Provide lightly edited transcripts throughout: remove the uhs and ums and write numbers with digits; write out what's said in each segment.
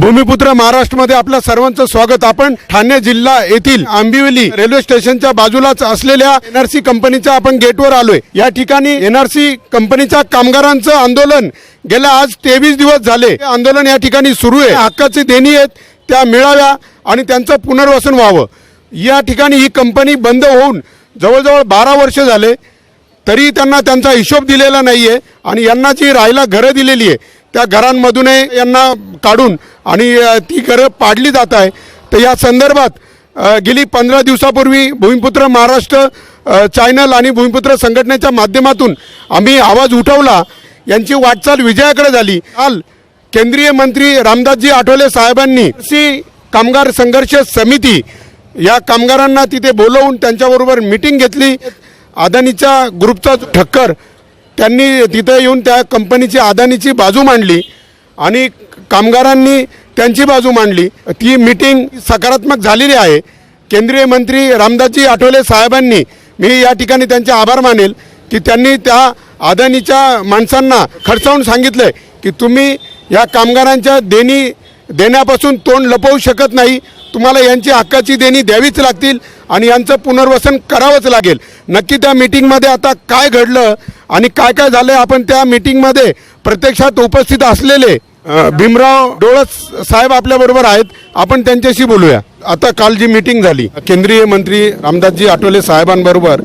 भूमिपुत्र महाराष्ट्रमध्ये आपल्या सर्वांचं स्वागत। आपण ठाणे जिल्हा येथील आंबिवली रेल्वे स्टेशनच्या बाजूलाच असलेल्या एनआरसी कंपनीच्या आपण गेटवर आलोय। या ठिकाणी एनआरसी कंपनीच्या कामगारांचं आंदोलन गेल्या आज 23 दिवस झाले। आंदोलन या ठिकाणी सुरू आहे। हक्काची देणी आहेत त्या मिळाव्या आणि त्यांचं पुनर्वसन व्हावं। या ठिकाणी ही कंपनी बंद होऊन जवळजवळ 12 वर्ष झाले, तरी त्यांना त्यांचा हिशोब दिलेला नाहीये आणि यांना जी राहायला घरं दिलेली आहे त्या घरांमधून यांना काढून आणि ती घरं पाडली जात आहे। तर या संदर्भात गेली 15 दिवसापूर्वी भूमिपुत्र महाराष्ट्र चॅनल आणि भूमिपुत्र संघटनेच्या माध्यमातून आम्ही आवाज उठवला। यांची वाटचाल विजयाकडे झाली। काल केंद्रीय मंत्री रामदासजी आठवले साहेबांनी कामगार संघर्ष समिती या कामगारांना तिथे बोलवून त्यांच्याबरोबर मीटिंग घेतली। अदानीच्या ग्रुपचा ठक्कर त्यांनी तिथे येऊन त्या कंपनीची अदानीची बाजू मांडली आणि कामगारांनी त्यांची बाजू मांडली। ती मीटिंग सकारात्मक झालेली आहे। केंद्रीय मंत्री रामदासजी आठवले साहेबांनी मी या ठिकाणी त्यांचे आभार मानेल की त्यांनी त्या अदानीच्या माणसांना खडसावून सांगितलं की तुम्ही या कामगारांच्या देणी देण्यापासून तोंड लपवू शकत नाही, तुम्हाला यांची हक्काची देणी द्यावीच लागतील आणि यांचं पुनर्वसन करावंच लागेल। नक्की त्या मीटिंगमध्ये आता काय घडलं आणि काय काय झालं आपण त्या मीटिंगमध्ये प्रत्यक्षात उपस्थित असलेले भीमराव डोळस साहेब आपल्याबरोबर आहेत, आपण त्यांच्याशी बोलूया। आता काल जी मीटिंग झाली केंद्रीय मंत्री रामदासजी आठवले साहेबांबरोबर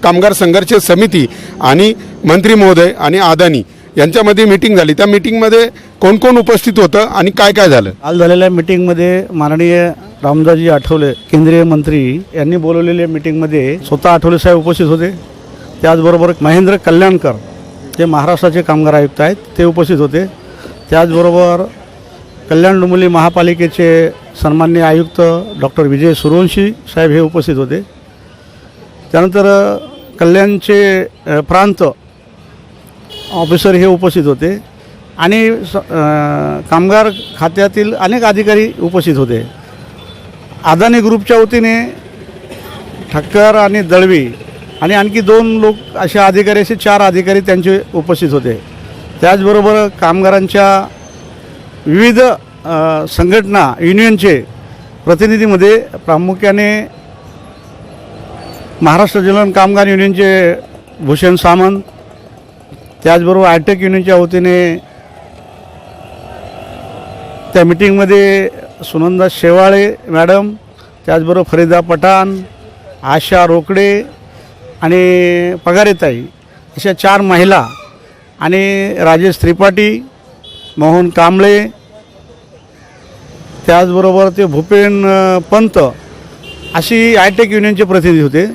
कामगार संघर्ष समिती आणि मंत्री महोदय आणि अदानी यांच्यामध्ये मीटिंग झाली, त्या मीटिंगमध्ये कोण कोण उपस्थित होतं आणि काय काय झालं? काल झालेल्या मीटिंगमध्ये माननीय रामदासजी आठवले केंद्रीय मंत्री यांनी बोलवलेल्या मीटिंगमध्ये स्वतः आठवले साहेब उपस्थित होते। त्याचबरोबर महेंद्र कल्याणकर जे महाराष्ट्राचे कामगार आयुक्त आहेत ते उपस्थित होते। त्याचबरोबर कल्याण डोंबिवली महापालिकेचे सन्माननीय आयुक्त डॉक्टर विजय सूर्यवंशी साहेब हे उपस्थित होते। त्यानंतर कल्याणचे प्रांत ऑफिसर हे उपस्थित होते आणि कामगार खात्यातील अनेक अधिकारी उपस्थित होते। अदानी ग्रुपच्या वतीने ठक्कर आणि दळवी आणि आणखी 2 लोक असे अधिकारी, असे 4 अधिकारी त्यांचे उपस्थित होते। त्याचबरोबर कामगारांच्या विविध संघटना युनियनचे प्रतिनिधीमध्ये प्रामुख्याने महाराष्ट्र जलन कामगार युनियनचे भूषण सामंत, त्याचबरोबर आयटेक युनियनच्या वतीने त्या मीटिंगमध्ये सुनंदा शेवाळे मॅडम, त्याचबरोबर फरीदा पठाण, आशा रोकडे आणि पगारेताई अशा 4 महिला आणि राजेश त्रिपाठी, मोहन कांबळे, त्याचबरोबर ते भूपेन पंत अशी आयटेक युनियनचे प्रतिनिधी होते।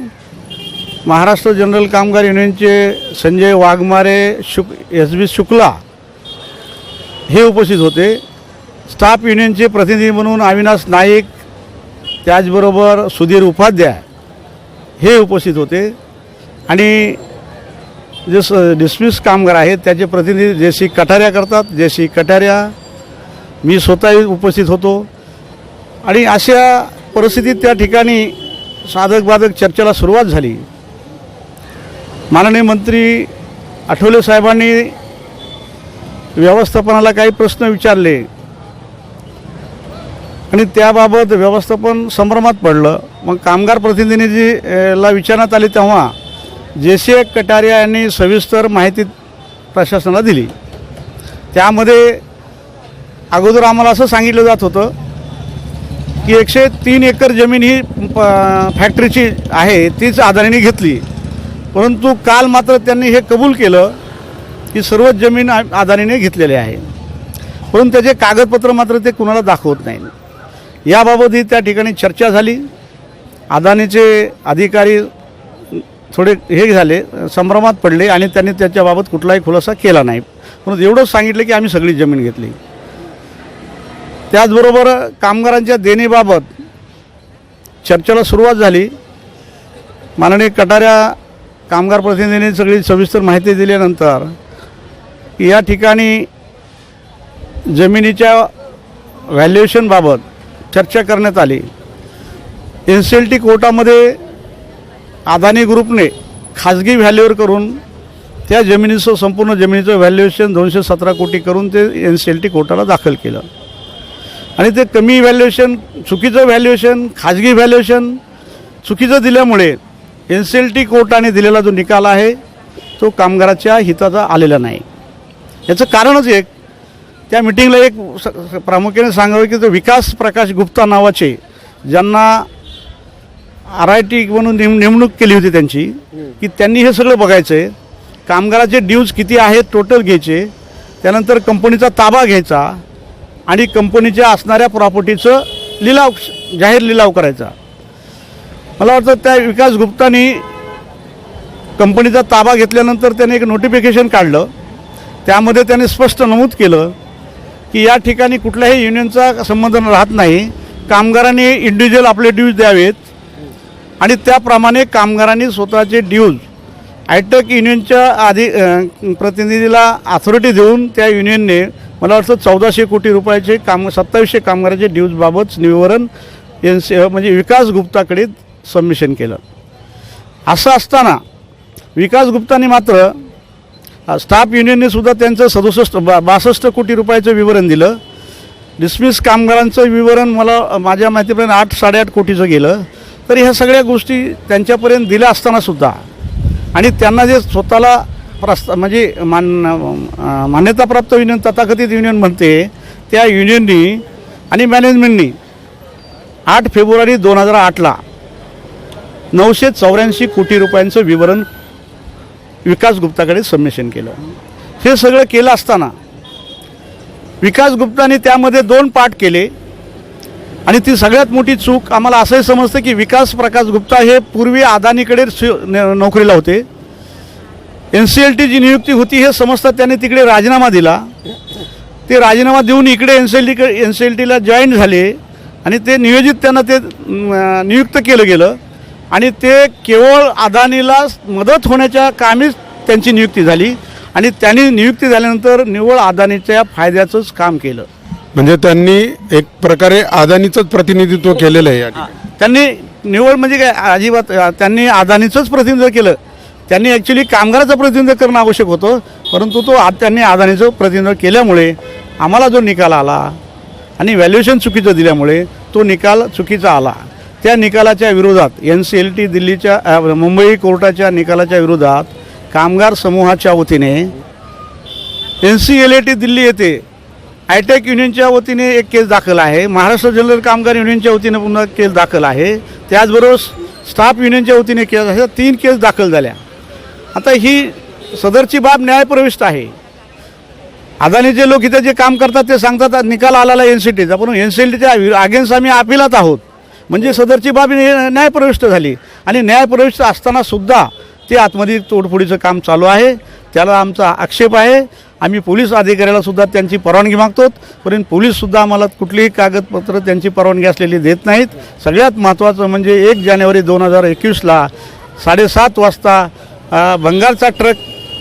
महाराष्ट्र जनरल कामगार युनियनचे संजय वाघमारे, SB शुक्ला हे उपस्थित होते। स्टाफ युनियनचे प्रतिनिधी म्हणून अविनाश नाईक, त्याचबरोबर सुधीर उपाध्याय हे उपस्थित होते आणि जे डिसमिस कामगार आहेत त्याचे प्रतिनिधी जे कटाऱ्या करतात, जे कटाऱ्या, मी स्वतः उपस्थित होतो। आणि अशा परिस्थितीत त्या ठिकाणी साधक बाधक चर्चेला सुरुवात झाली। माननीय मंत्री आठवले साहेबांनी व्यवस्थापनाला काही प्रश्न विचारले आणि त्याबाबत व्यवस्थापन संभ्रमात पडलं। मग कामगार प्रतिनिधीला विचारण्यात आले तेव्हा जे कटारिया यांनी सविस्तर माहिती प्रशासनाला दिली। त्यामध्ये अगोदर आम्हाला असं सांगितलं जात होतं की 103 एकर जमीन ही फॅक्टरीची आहे, तीच अदानीने घेतली, परंतु काल मात्र त्यांनी हे कबूल केलं की सर्व जमीन अदानीने घेतलेली आहे, परंतु त्याचे कागदपत्र मात्र ते कुणाला दाखवत नाही। याबाबतही त्या ठिकाणी चर्चा झाली। अदानीचे अधिकारी थोडे हे झाले, संभ्रमात पडले आणि त्यांनी त्याच्याबाबत कुठलाही खुलासा केला नाही, परंतु एवढंच सांगितलं की आम्ही सगळी जमीन घेतली। त्याचबरोबर कामगारांच्या देणीबाबत चर्चेला सुरुवात झाली। माननीय कटाऱ्या कामगार प्रतिनिधींनी सगळी सविस्तर माहिती दिल्यानंतर या ठिकाणी जमिनीच्या व्हॅल्युएशनबाबत चर्चा करण्यात आली। NCLT कोर्टामध्ये अदानी ग्रुपने खाजगी व्हॅल्यूवर करून त्या जमिनीचं संपूर्ण जमिनीचं व्हॅल्युएशन 217 कोटी करून ते NCLT कोर्टाला दाखल केलं। आणि ते कमी व्हॅल्युएशन, चुकीचं व्हॅल्युएशन, खाजगी व्हॅल्युएशन चुकीचं दिल्यामुळे NCLT कोर्टाने दिलेला जो निकाल आहे तो कामगाराच्या हिताचा आलेला नाही. याचं कारणच एक, त्या मिटिंगला एक प्रामुख्याने सांगावं की तो विकास प्रकाश गुप्ता नावाचे, ज्यांना RIT म्हणून नेमणूक केली होती त्यांची, की त्यांनी हे सगळं बघायचं आहे, कामगाराचे ड्यूज किती आहेत टोटल घ्यायचे, त्यानंतर कंपनीचा ताबा घ्यायचा आणि कंपनीच्या असणाऱ्या प्रॉपर्टीचं जाहीर लिलाव करायचा. मला वाटतं त्या विकास गुप्तानी कंपनीचा ताबा घेतल्यानंतर त्याने एक नोटिफिकेशन काढलं. त्यामध्ये त्याने स्पष्ट नमूद केलं की या ठिकाणी कुठल्याही युनियनचा संबंध राहत नाही, कामगारांनी इंडिव्हिज्युअल आपले ड्यूज द्यावेत आणि त्याप्रमाणे कामगारांनी स्वतःचे ड्यूज आयटक युनियनच्या प्रतिनिधीला अथॉरिटी देऊन त्या युनियनने मला वाटतं 1400 कोटी रुपयाचे 2700 कामगाराचे ड्यूजबाबत विवरण म्हणजे विकास गुप्ताकडे सबमिशन केलं. असं असताना विकास गुप्ताने मात्र स्टाफ युनियनने सुद्धा त्यांचं 62 कोटी रुपयाचं विवरण दिलं. डिसमिस कामगारांचं विवरण माझ्या माहितीपर्यंत 8-8.5 कोटीचं गेलं. तर ह्या सगळ्या गोष्टी त्यांच्यापर्यंत दिल्या असतानासुद्धा आणि त्यांना जे स्वतःला म्हणजे मान्यताप्राप्त युनियन, तथाकथित युनियन म्हणते, त्या युनियननी आणि मॅनेजमेंटनी 8 फेब्रुवारी 2008ला 984 कोटी रुपयांचं विवरण विकास गुप्ताकडे सबमिशन केलं. हे सगळं केलं असताना विकास गुप्ताने त्यामध्ये 2 पार्ट केले आणि ती सगळ्यात मोठी चूक आम्हाला असंही समजतं की विकास प्रकाश गुप्ता हे पूर्वी अदानीकडे नोकरीला होते. NCLT जी नियुक्ती होती हे समजतात त्याने तिकडे राजीनामा दिला. ते राजीनामा देऊन इकडे NCLTला जॉईन झाले आणि ते नियोजित त्यांना ते नियुक्त केलं गेलं आणि ते केवळ अदानीला मदत होण्याच्या कामीच त्यांची नियुक्ती झाली आणि त्यांनी नियुक्ती झाल्यानंतर निव्वळ अदानीच्या फायद्याचंच काम केलं. म्हणजे त्यांनी एक प्रकारे अदानीचंच प्रतिनिधित्व केलेलं आहे. त्यांनी निव्वळ म्हणजे काय, अजिबात त्यांनी अदानीचंच प्रतिनिधित्व केलं. त्यांनी ॲक्च्युली कामगाराचं प्रतिनिधित्व करणं आवश्यक होतं, परंतु त्यांनी अदानीचं प्रतिनिधित्व केल्यामुळे आम्हाला जो निकाल आला आणि व्हॅल्युएशन चुकीचं दिल्यामुळे तो निकाल चुकीचा आला. त्या निकालाच्या विरोधात NCLT दिल्लीच्या मुंबई कोर्टाच्या निकालाच्या विरोधात कामगार समूहाच्या वतीने NCLT दिल्ली येथे आयटेक युनियनच्या वतीने एक केस दाखल आहे. महाराष्ट्र जनरल कामगार युनियनच्या वतीने पुन्हा केस दाखल आहे. त्याचबरोबर स्टाफ युनियनच्या वतीने केस आहे. 3 केस दाखल झाल्या. आता ही सदरची बाब न्यायप्रविष्ट आहे. अदानीचे लोक इथे जे काम करतात ते सांगतात निकाल आलेला NCLTचा, पण NCLTच्या अगेन्स्ट आम्ही अपिलात आहोत, म्हणजे सदरची बाब न्यायप्रविष्ट झाली. आणि न्यायप्रविष्ट असताना सुद्धा ते आतमध्ये तोडफोडीचं काम चालू आहे. त्याला आमचा आक्षेप आहे. आम्ही पोलीस अधिकाऱ्याला सुद्धा त्यांची परवानगी मागतो, परंतु पोलीससुद्धा आम्हाला कुठलीही कागदपत्र त्यांची परवानगी असलेली देत नाहीत. सगळ्यात महत्त्वाचं म्हणजे 1 जानेवारी 2021ला 7:30 वाजता बंगालचा ट्रक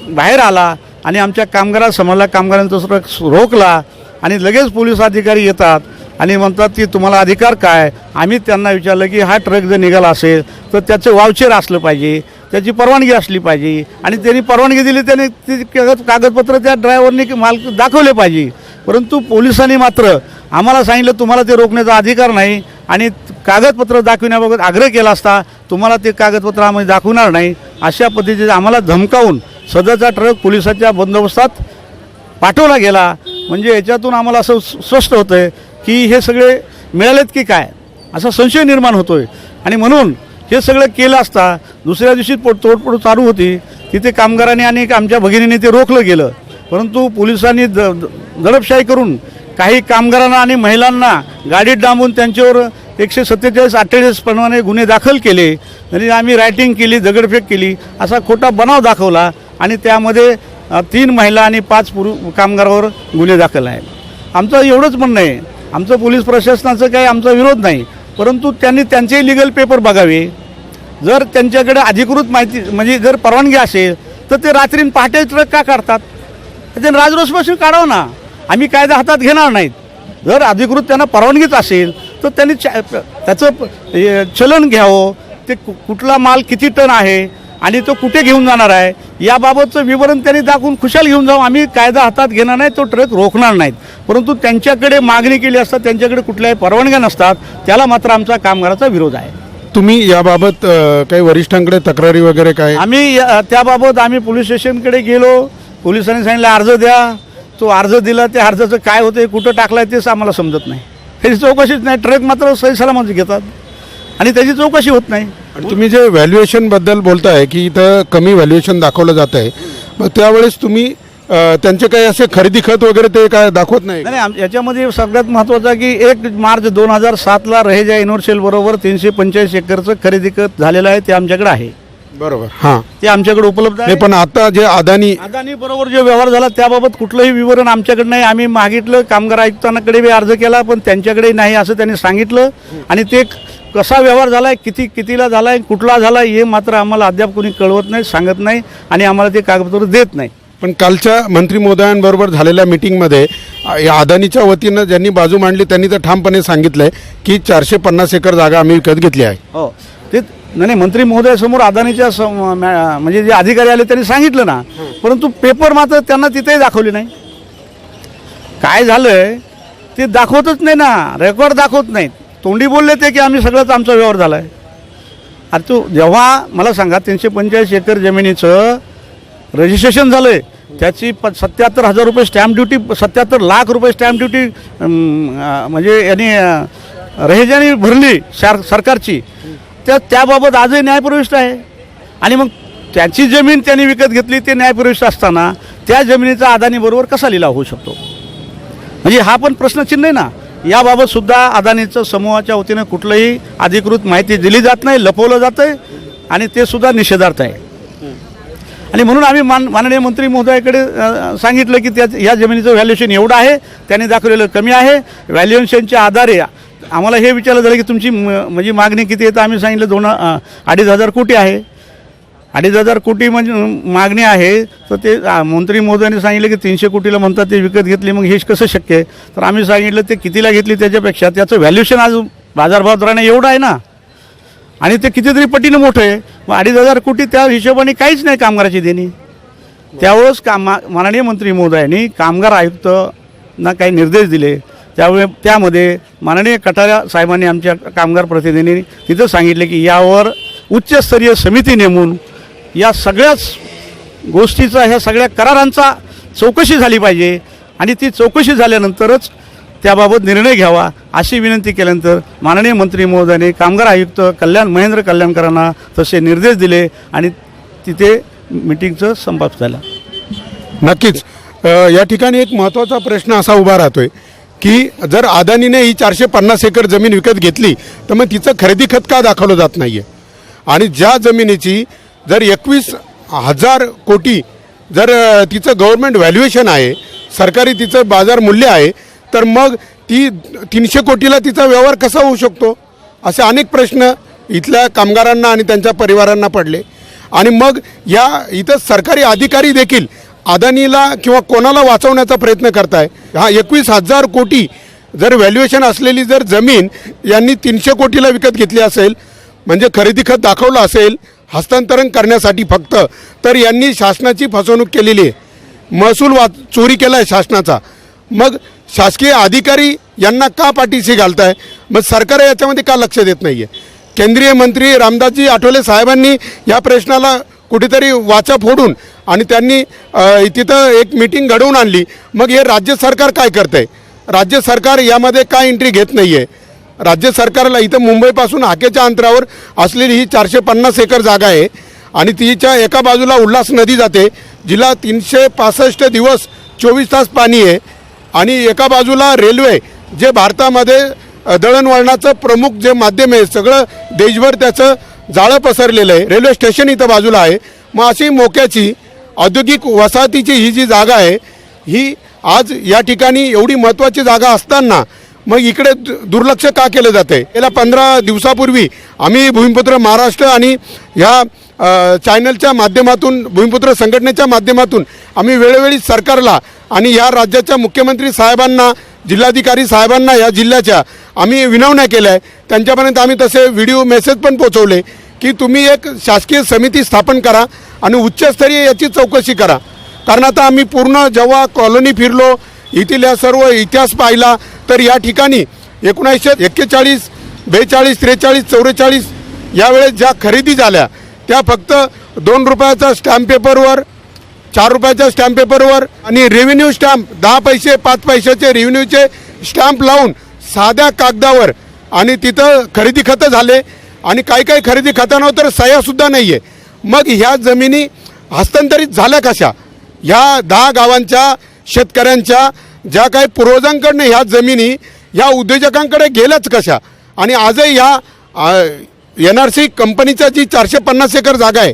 बाहेर आला आणि आमच्या कामगारांचा ट्रक रोखला आणि लगेच पोलीस अधिकारी येतात आणि म्हणतात की तुम्हाला अधिकार काय. आम्ही त्यांना विचारलं की हा ट्रक जर निघाला असेल तर त्याचं वाउचर असलं पाहिजे, त्याची परवानगी असली पाहिजे आणि त्यांनी परवानगी दिली, त्याने ती कागदपत्र त्या ड्रायव्हरने मालक दाखवले पाहिजे. परंतु पोलिसांनी मात्र आम्हाला सांगितलं तुम्हाला ते रोखण्याचा अधिकार नाही आणि कागदपत्र दाखविण्याबाबत आग्रह केला असता तुम्हाला ते कागदपत्र आम्ही दाखवणार नाही अशा पद्धतीने आम्हाला धमकावून सदरचा ट्रक पोलिसाच्या बंदोबस्तात पाठवला गेला. म्हणजे याच्यातून आम्हाला असं स्पष्ट होतं आहे की हे सगळे मिळालेत की काय असा संशय निर्माण होतोय. आणि म्हणून हे सगळं केलं असता दुसऱ्या दिवशी तोडफोड चालू होती. तिथे कामगारांनी आणि आमच्या भगिनीने ते रोखलं गेलं, परंतु पोलिसांनी दडपशाही करून काही कामगारांना आणि महिलांना गाडीत डांबून त्यांच्यावर 147-48 प्रमाणे गुन्हे दाखल केले आणि आम्ही रायटिंग केली, दगडफेक केली, असा खोटा बनाव दाखवला आणि त्यामध्ये 3 महिला आणि 5 कामगारावर गुन्हे दाखल आहेत. आमचं एवढंच म्हणणं आहे, आमचं पोलीस प्रशासनाचं काही आमचा विरोध नाही, परंतु त्यांनी त्यांचे लिगल पेपर बघावे. जर त्यांच्याकडे अधिकृत माहिती म्हणजे जर परवानगी असेल तर ते रात्री पहाटे ट्रक का काढतात, त्याच्यानं राजरोसपासून काढावं ना. आम्ही कायदा हातात घेणार नाहीत. जर अधिकृत त्यांना परवानगीच असेल तर त्यांनी त्याचं चलन घ्यावं. ते कुठला माल किती टन आहे आणि तो कुठे घेऊन जाणार आहे याबाबतचं विवरण त्यांनी दाखवून खुशाल घेऊन जाऊ. आम्ही कायदा हातात घेणार नाही, तो ट्रक रोखणार नाहीत. परंतु त्यांच्याकडे मागणी केली असता, त्यांच्याकडे कुठल्याही परवानग्या नसतात, त्याला मात्र आमचा कामगाराचा विरोध आहे. तुम्ही याबाबत काही वरिष्ठांकडे तक्रारी वगैरे काय? आम्ही त्याबाबत आम्ही पोलीस स्टेशनकडे गेलो. पोलिसांनी सांगितलं अर्ज द्या. तो अर्ज दिला, त्या अर्जाचं काय होतं, कुठं टाकलाय तेच आम्हाला समजत नाही. त्याची चौकशीच नाही. ट्रक मात्र सही सलामत घेतात आणि त्याची चौकशी होत नाही. आणि तुम्ही जे व्हॅल्युएशन बद्दल बोलताय की इथं कमी व्हॅल्युएशन दाखवलं जात आहे, मग त्यावेळेस तुम्ही त्यांचे काही असे खरेदी खत वगैरे ते काय दाखवत नाही? नाही, याच्यामध्ये सगळ्यात महत्त्वाचं की 1 मार्च 2007ला रहेजा इनोर्सेल बरोबर 345 एकरचं खरेदी खत झालेलं आहे, ते आमच्याकडे आहे. बरोबर, हां, ते आमच्याकडे उपलब्ध आहे. नाही पण आता जे अदानी बरोबर जो व्यवहार झाला त्याबाबत कुठलंही विवरण आमच्याकडे नाही. आम्ही मागितलं, कामगार आयुक्तांकडे बी अर्ज केला, पण त्यांच्याकडे नाही असं त्यांनी सांगितलं. आणि ते कसा व्यवहार झालाय, कितीला झालाय, कुठला झालाय हे मात्र आम्हाला अद्याप कोणी कळवत नाही, सांगत नाही आणि आम्हाला ते कागदपत्र देत नाही. पण कालच्या मंत्री महोदयांबरोबर झालेल्या मीटिंगमध्ये या अदानीच्या वतीनं ज्यांनी बाजू मांडली त्यांनी तर ठामपणे सांगितलंय की 450 एकर जागा आम्ही विकत घेतली आहे. हो, ते नाही मंत्री महोदयासमोर अदानीच्या म्हणजे जे अधिकारी आले त्यांनी सांगितलं ना, परंतु पेपर मात्र त्यांना तिथेही दाखवले नाही. काय झालंय ते दाखवतच नाही ना, रेकॉर्ड दाखवत नाहीत. तोंडी बोलले ते की आम्ही सगळंच आमचा व्यवहार झालाय. अरे तो जेव्हा मला सांगा 345 एकर जमिनीचं रजिस्ट्रेशन झालंय, त्याची 77,000 रुपये स्टॅम्प ड्युटी, 77 लाख रुपये स्टॅम्प ड्युटी म्हणजे यांनी रहेजाने भरली सरकारची, त्याबाबत आजही न्यायप्रविष्ट आहे. आणि मग त्याची जमीन त्यांनी विकत घेतली, ते न्यायप्रविष्ट असताना त्या जमिनीचा अदानीबरोबर कसा लिलाव होऊ शकतो? म्हणजे हा पण प्रश्नचिन्ह आहे ना. याबाबत सुद्धा अदानीचं समूहाच्या वतीनं कुठलंही अधिकृत माहिती दिली जात नाही, लपवलं जातं आहे आणि ते सुद्धा निषेधार्थ आहे. आणि म्हणून आम्ही माननीय मंत्री महोदयाकडे सांगितलं की या जमिनीचं व्हॅल्युएशन एवढं आहे, त्यांनी दाखवलेलं कमी आहे. व्हॅल्युएशनच्या आधारे आम्हाला हे विचारलं झालं की तुमची म्हणजे मागणी किती आहे, तर आम्ही सांगितलं 2,500 कोटी आहे. 2,500 कोटी म्हणजे मागणी आहे. तर ते मंत्री महोदयांनी सांगितलं की 300 कोटीला म्हणतात ते विकत घेतली, मग हे कसं शक्य आहे? तर आम्ही सांगितलं ते कितीला घेतली त्याच्यापेक्षा त्याचं व्हॅल्युएशन आज बाजारभावात राहणं एवढं आहे ना, आणि ते कितीतरी पटीनं मोठं आहे. मग 2,500 कोटी त्या हिशोबाने काहीच नाही कामगाराची देणी. त्यावेळेस माननीय मंत्री महोदयांनी कामगार आयुक्तांना काही निर्देश दिले. त्यामध्ये माननीय कटारा साहेबांनी आमच्या कामगार प्रतिनिधींनी तिथं सांगितले की यावर उच्चस्तरीय समिती नेमून या सगळ्याच गोष्टीचा, ह्या सगळ्या करारांचा चौकशी झाली पाहिजे आणि ती चौकशी झाल्यानंतरच त्याबाबत निर्णय घ्यावा अशी विनंती केल्यानंतर माननीय मंत्री महोदयांनी कामगार आयुक्त महेंद्र कल्याणकरांना तसे निर्देश दिले आणि तिथे मिटिंगचं संपादन झालं. नक्कीच या ठिकाणी एक महत्त्वाचा प्रश्न असा उभा राहतोय की जर अदानीने ही 450 एकर जमीन विकत घेतली तर मग तिचं खरेदी खत का दाखवलं जात नाहीये? आणि ज्या जमिनीची जर 21,000 कोटी जर तिचं गव्हर्नमेंट व्हॅल्युएशन आहे, सरकारी तिचं बाजार मूल्य आहे, तर मग ती 300 कोटीला तिचा व्यवहार कसा होऊ शकतो? असे अनेक प्रश्न इथल्या कामगारांना आणि त्यांच्या परिवारांना पडले. आणि मग या इथं सरकारी अधिकारी देखील अदानीला किंवा कोणाला वाचवण्याचा प्रयत्न करताय. हा 21,000 कोटी जर व्हॅल्युएशन असलेली जर जमीन यांनी 300 कोटीला विकत घेतली असेल, म्हणजे खरेदी खत दाखवलं असेल हस्तांतरण करण्यासाठी फक्त, तर यांनी शासनाची फसवणूक केलेली आहे, महसूल चोरी केला आहे शासनाचा. मग शासकीय अधिकारी यांना का पाठीशी घालताय? मग सरकार याच्यामध्ये का लक्ष देत नाही आहे? केंद्रीय मंत्री रामदासजी आठवले साहेबांनी या प्रश्नाला कुठेतरी वाचा फोडून आणि त्यांनी तिथं एक मीटिंग घडवून आणली. मग हे राज्य सरकार काय करतंय? राज्य सरकार यामध्ये काय एंट्री घेत नाही आहे? राज्य सरकारला इथं मुंबईपासून हाकेच्या अंतरावर असलेली ही 450 एकर जागा आहे आणि तिच्या एका बाजूला उल्हास नदी जाते, जिला 365 दिवस 24 तास पाणी आहे. आणि एका बाजूला रेल्वे, जे भारतामध्ये दळणवळणाचं प्रमुख जे माध्यम आहे, सगळं देशभर त्याचं जाळं पसरलेलं आहे. रेल्वे स्टेशन इथं बाजूला आहे. मग अशी मोक्याची औद्योगिक वसाहतीची ही जी जागा आहे, ही आज या ठिकाणी एवढी महत्त्वाची जागा असताना मग इकडे दुर्लक्ष का केलं जाते? गेल्या 15 दिवसापूर्वी आम्ही भूमिपुत्र महाराष्ट्र आणि ह्या चॅनलच्या माध्यमातून, भूमिपुत्र संघटनेच्या माध्यमातून आम्ही वेळोवेळी सरकारला आणि या राज्याच्या मुख्यमंत्री साहेबांना, जिल्हाधिकारी साहेबांना या जिल्ह्याच्या आम्ही विनवण्या केल्या आहे. त्यांच्यापर्यंत आम्ही तसे व्हिडिओ मेसेज पण पोचवले की तुम्ही एक शासकीय समिती स्थापन करा आणि उच्चस्तरीय याची चौकशी करा. कारण आता आम्ही पूर्ण जेव्हा कॉलनी फिरलो, येथील या सर्व इतिहास पाहिला, तर या ठिकाणी 1941, 42, 43, 44 यावेळेस ज्या खरेदी झाल्या त्या फक्त 2 रुपयाचा स्टॅम्प पेपरवर, 4 रुपयाच्या स्टॅम्प पेपरवर आणि रेव्हेन्यू स्टॅम्प 10 पैसे 5 पैशाचे रेव्हेन्यूचे स्टॅम्प लावून साध्या कागदावर, आणि तिथं खरेदी खतं झाले आणि काही खरेदी खतांवर तर सह्यासुद्धा नाही आहे. मग ह्या जमिनी हस्तांतरित झाल्या कशा? ह्या 10 गावांच्या शेतकऱ्यांच्या ज्या काही पूर्वजांकडनं ह्या जमिनी ह्या उद्योजकांकडे गेल्याच कशा? आणि आजही ह्या NRC कंपनीचा जी 450 एकर जागा आहे,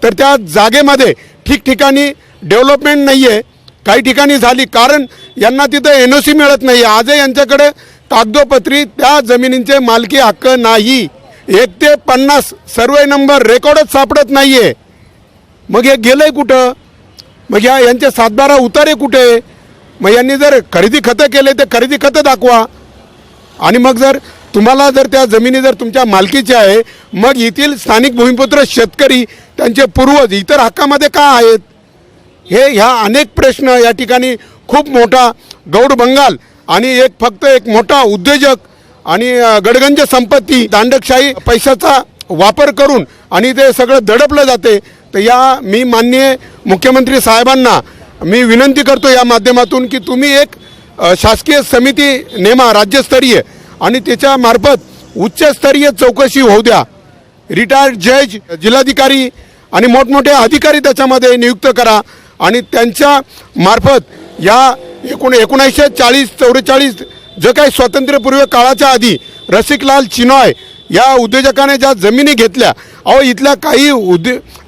तर त्या जागेमध्ये ठिकठिकाणी डेव्हलपमेंट नाही आहे. काही ठिकाणी झाली कारण यांना तिथं NOC मिळत नाही. आजही यांच्याकडे कागदोपत्री त्या जमिनींचे मालकी हक्क नाही. 1 ते 50 सर्वे नंबर रेकॉर्डच सापडत नाही आहे. मग हे गेलंय कुठं? मग यांचे 7-12 उतारे कुठे? मग यांनी जर खरेदी खतं केले तर खरेदी खतं दाखवा. आणि मग जर तुम्हाला जर त्या जमिनी जर तुमच्या मालकीच्या आहे, मग येथील स्थानिक भूमिपुत्र शेतकरी त्यांचे पूर्वज इतर हक्कामध्ये का आहेत? ह्या अनेक प्रश्न या ठिकाणी खूप मोठा गौड बंगाल आणि फक्त एक मोठा उद्योजक आणि गडगंज संपत्ती, दांडकशाही पैशाचा वापर करून आणि ते सगळं दडपलं जाते. तर मी माननीय मुख्यमंत्री साहेबांना मी विनंती करतो या माध्यमातून की तुम्ही एक शासकीय समिती नेमा राज्यस्तरीय आणि त्याच्यामार्फत उच्चस्तरीय चौकशी होऊ द्या. रिटायर्ड जज, जिल्हाधिकारी आणि मोठमोठे अधिकारी त्याच्यामध्ये नियुक्त करा आणि त्यांच्या मार्फत या 1940-44 जे काही स्वातंत्र्यपूर्व काळाच्या आधी रसिकलाल चिनॉय या उद्योजकाने ज्या जमिनी घेतल्या, इथल्या काही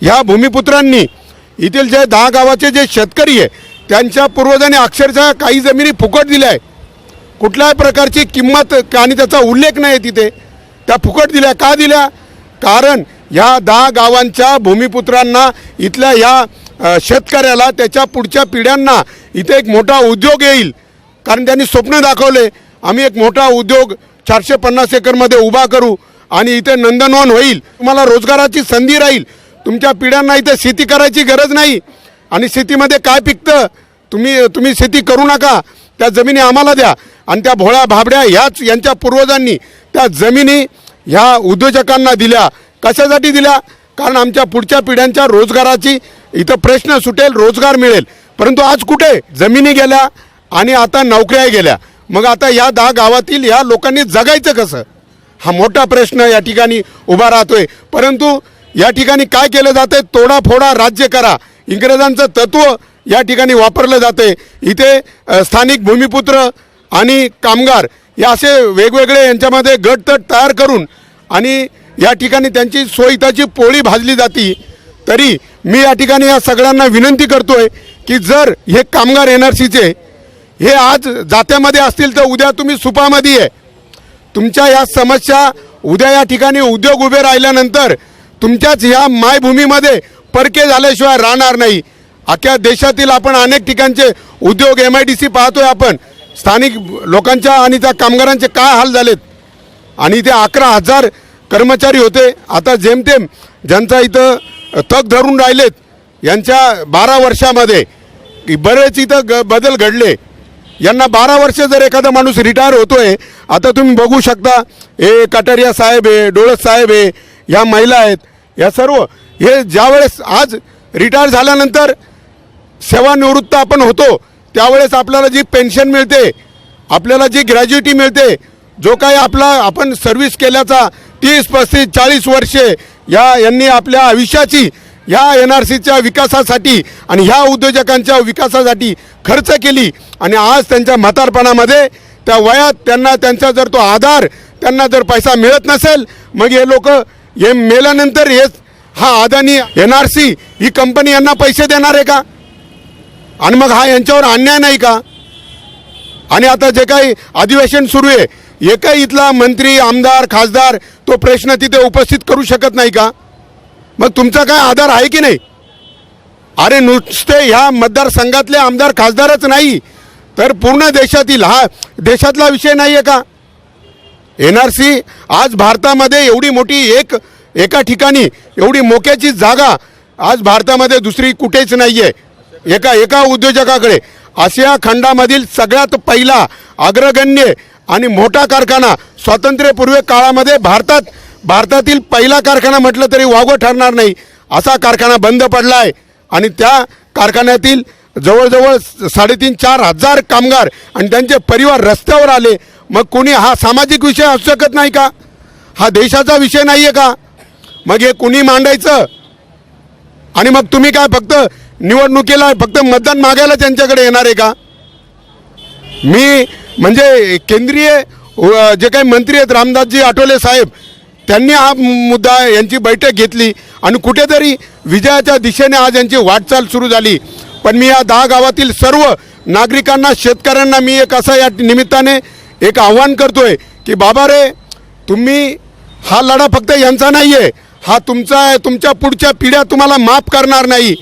ह्या भूमिपुत्रांनी इथील जे 10 गावाचे जे शेतकरी आहे त्यांच्या पूर्वजांनी अक्षरशः काही जमिनी फुकट दिल्या आहे. कुठल्याही प्रकारची किंमत आणि त्याचा उल्लेख नाही तिथे. त्या फुकट दिल्या का दिल्या? कारण ह्या 10 गावांच्या भूमिपुत्रांना, इथल्या या शेतकऱ्याला, त्याच्या पुढच्या पिढ्यांना इथे एक मोठा उद्योग येईल. कारण त्यांनी स्वप्न दाखवले, आम्ही एक मोठा उद्योग 450 एकरमध्ये उभा करू आणि इथे नंदनवन होईल, तुम्हाला रोजगाराची संधी राहील, तुमच्या पिढ्यांना इथे शेती करायची गरज नाही. आणि शेतीमध्ये काय पिकतं तुम्ही शेती करू नका, त्या जमिनी आम्हाला द्या. आणि त्या भोळ्या भाबड्या यांच्या पूर्वजांनी त्या जमिनी ह्या उद्योजकांना दिल्या. कशासाठी दिल्या? कारण आमच्या पुढच्या पिढ्यांच्या रोजगाराची इथं प्रश्न सुटेल, रोजगार मिळेल. परंतु आज कुठे जमिनी गेल्या आणि आता नोकऱ्या गेल्या. मग आता या 10 गावातील या लोकांनी जगायचं कसं? हा मोठा प्रश्न या ठिकाणी उभा राहतोय. परंतु या ठिकाणी काय केलं जातंय? तोडाफोडा राज्य करा, इंग्रजांचं तत्व या ठिकाणी वापरलं जाते. इथे स्थानिक भूमिपुत्र आणि कामगार या असे वेगवेगळे यांच्यामध्ये गटतट तयार करून आणि या ठिकाणी त्यांची सोयीताची पोळी भाजली जाती. तरी मी या ठिकाणी या सगळ्यांना विनंती करतोय की जर हे कामगार NRCचे हे आज जात्यामध्ये असतील तर उद्या तुम्ही सुपामध्ये आहे. तुमच्या या समस्या उद्या या ठिकाणी उद्योग उभे राहिल्यानंतर तुमच्याच ह्या मायभूमीमध्ये परके झाल्याशिवाय राहणार नाही. अख्ख्या देशातील आपण अनेक ठिकाणचे उद्योग MIDC पाहतोय आपण. स्थानिक लोकांच्या आणि त्या कामगारांचे काय हाल झालेत. आणि इथे 11,000 कर्मचारी होते, आता जेमतेम ज्यांचा इथं तग धरून राहिलेत यांच्या 12 वर्षामध्ये बरेच इथं बदल घडले. यांना 12 वर्ष जर एखादा माणूस रिटायर होतोय, आता तुम्ही बघू शकता, हे कटारिया साहेब आहे, डोळस साहेब आहे, ह्या महिला आहेत, या सर्व हे ज्यावेळेस आज रिटायर झाल्यानंतर सेवानिवृत्त आपण होतो त्यावेळेस आपल्याला जी पेन्शन मिळते, आपल्याला जी ग्रॅज्युटी मिळते, जो काही आपण सर्व्हिस केल्याचा 30, 35, 40 वर्षे यांनी आपल्या आयुष्याची ह्या NRCच्या विकासासाठी आणि ह्या उद्योजकांच्या विकासासाठी खर्च केली. आणि आज त्यांच्या म्हातारपणामध्ये त्या वयात त्यांचा जर तो आधार, त्यांना जर पैसा मिळत नसेल, मग हे लोक हे मेल्यानंतर हा अदानी NRC ही कंपनी यांना पैसे देणार आहे का? आणि मग हा यांच्यावर अन्याय नाही का? आणि आता जे काही अधिवेशन सुरू आहे, एकही इथला मंत्री, आमदार, खासदार तो प्रश्न तिथे उपस्थित करू शकत नाही का? मग तुमचा काय आधार आहे की नाही? अरे नुसते ह्या मतदारसंघातले आमदार खासदारच नाही तर पूर्ण देशातील हा देशातला विषय नाही आहे का? NRC आज भारतामध्ये एवढी मोठी एका ठिकाणी एवढी मोक्याची जागा आज भारतामध्ये दुसरी कुठेच नाही आहे एका उद्योजकाकडे. आशिया खंडामधील सगळ्यात पहिला अग्रगण्य आणि मोठा कारखाना स्वातंत्र्यपूर्व काळामध्ये भारतातील पहिला कारखाना म्हटलं तरी वावगं ठरणार नाही असा कारखाना बंद पडला आहे. आणि त्या कारखान्यातील जवळजवळ 3,500-4 हजार कामगार आणि त्यांचे परिवार रस्त्यावर आले. मग कोणी हा सामाजिक विषय असू शकत नाही का? हा देशाचा विषय नाही आहे का? मग हे कुणी मांडायचं? आणि मग तुम्ही काय फक्त निवडणुकीला फक्त मतदान मागायला त्यांच्याकडे येणार आहे का? मी म्हणजे केंद्रीय जे काही मंत्री आहेत रामदासजी आठवले साहेब त्यांनी हा मुद्दा यांची बैठक घेतली आणि कुठेतरी विजयाच्या दिशेने आज यांची वाटचाल सुरू झाली. पण मी या 10 गावातील सर्व नागरिकांना शेतकऱ्यांना मी एक असं या निमित्ताने एक आव्हान करतोय की बाबा रे, तुम्ही हा लढा फक्त यांचा नाही आहे, हा तुमचा आहे. तुमच्या पुढच्या पिढ्या तुम्हाला माफ करणार नाही.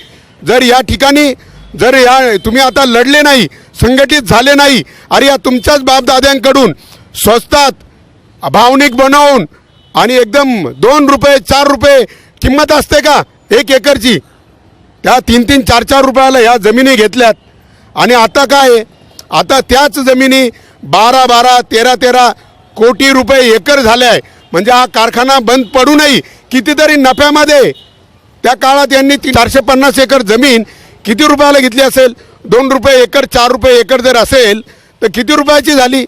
जर या ठिकाणी तुम्ही आता लढले नाही, संघटित झाले नाही, अरे या तुमच्याच बापदाद्यांकडून स्वस्तात भावनिक बनवून आणि एकदम 2 रुपये 4 रुपये किंमत असते का 1 एकरची, त्या 3-3, 4-4 रुपयाला ह्या जमिनी घेतल्यात. आणि आता काय आहे, आता त्याच जमिनी 12-12, 13-13 कोटी रुपये एकर झाले आहे. म्हणजे हा कारखाना बंद पडूनही कितीतरी नफ्यामध्ये त्या काळात यांनी 450 एकर जमीन किती रुपयाला घेतली असेल? 2 रुपये एकर 4 रुपये एकर जर असेल तर किती रुपयाची झाली?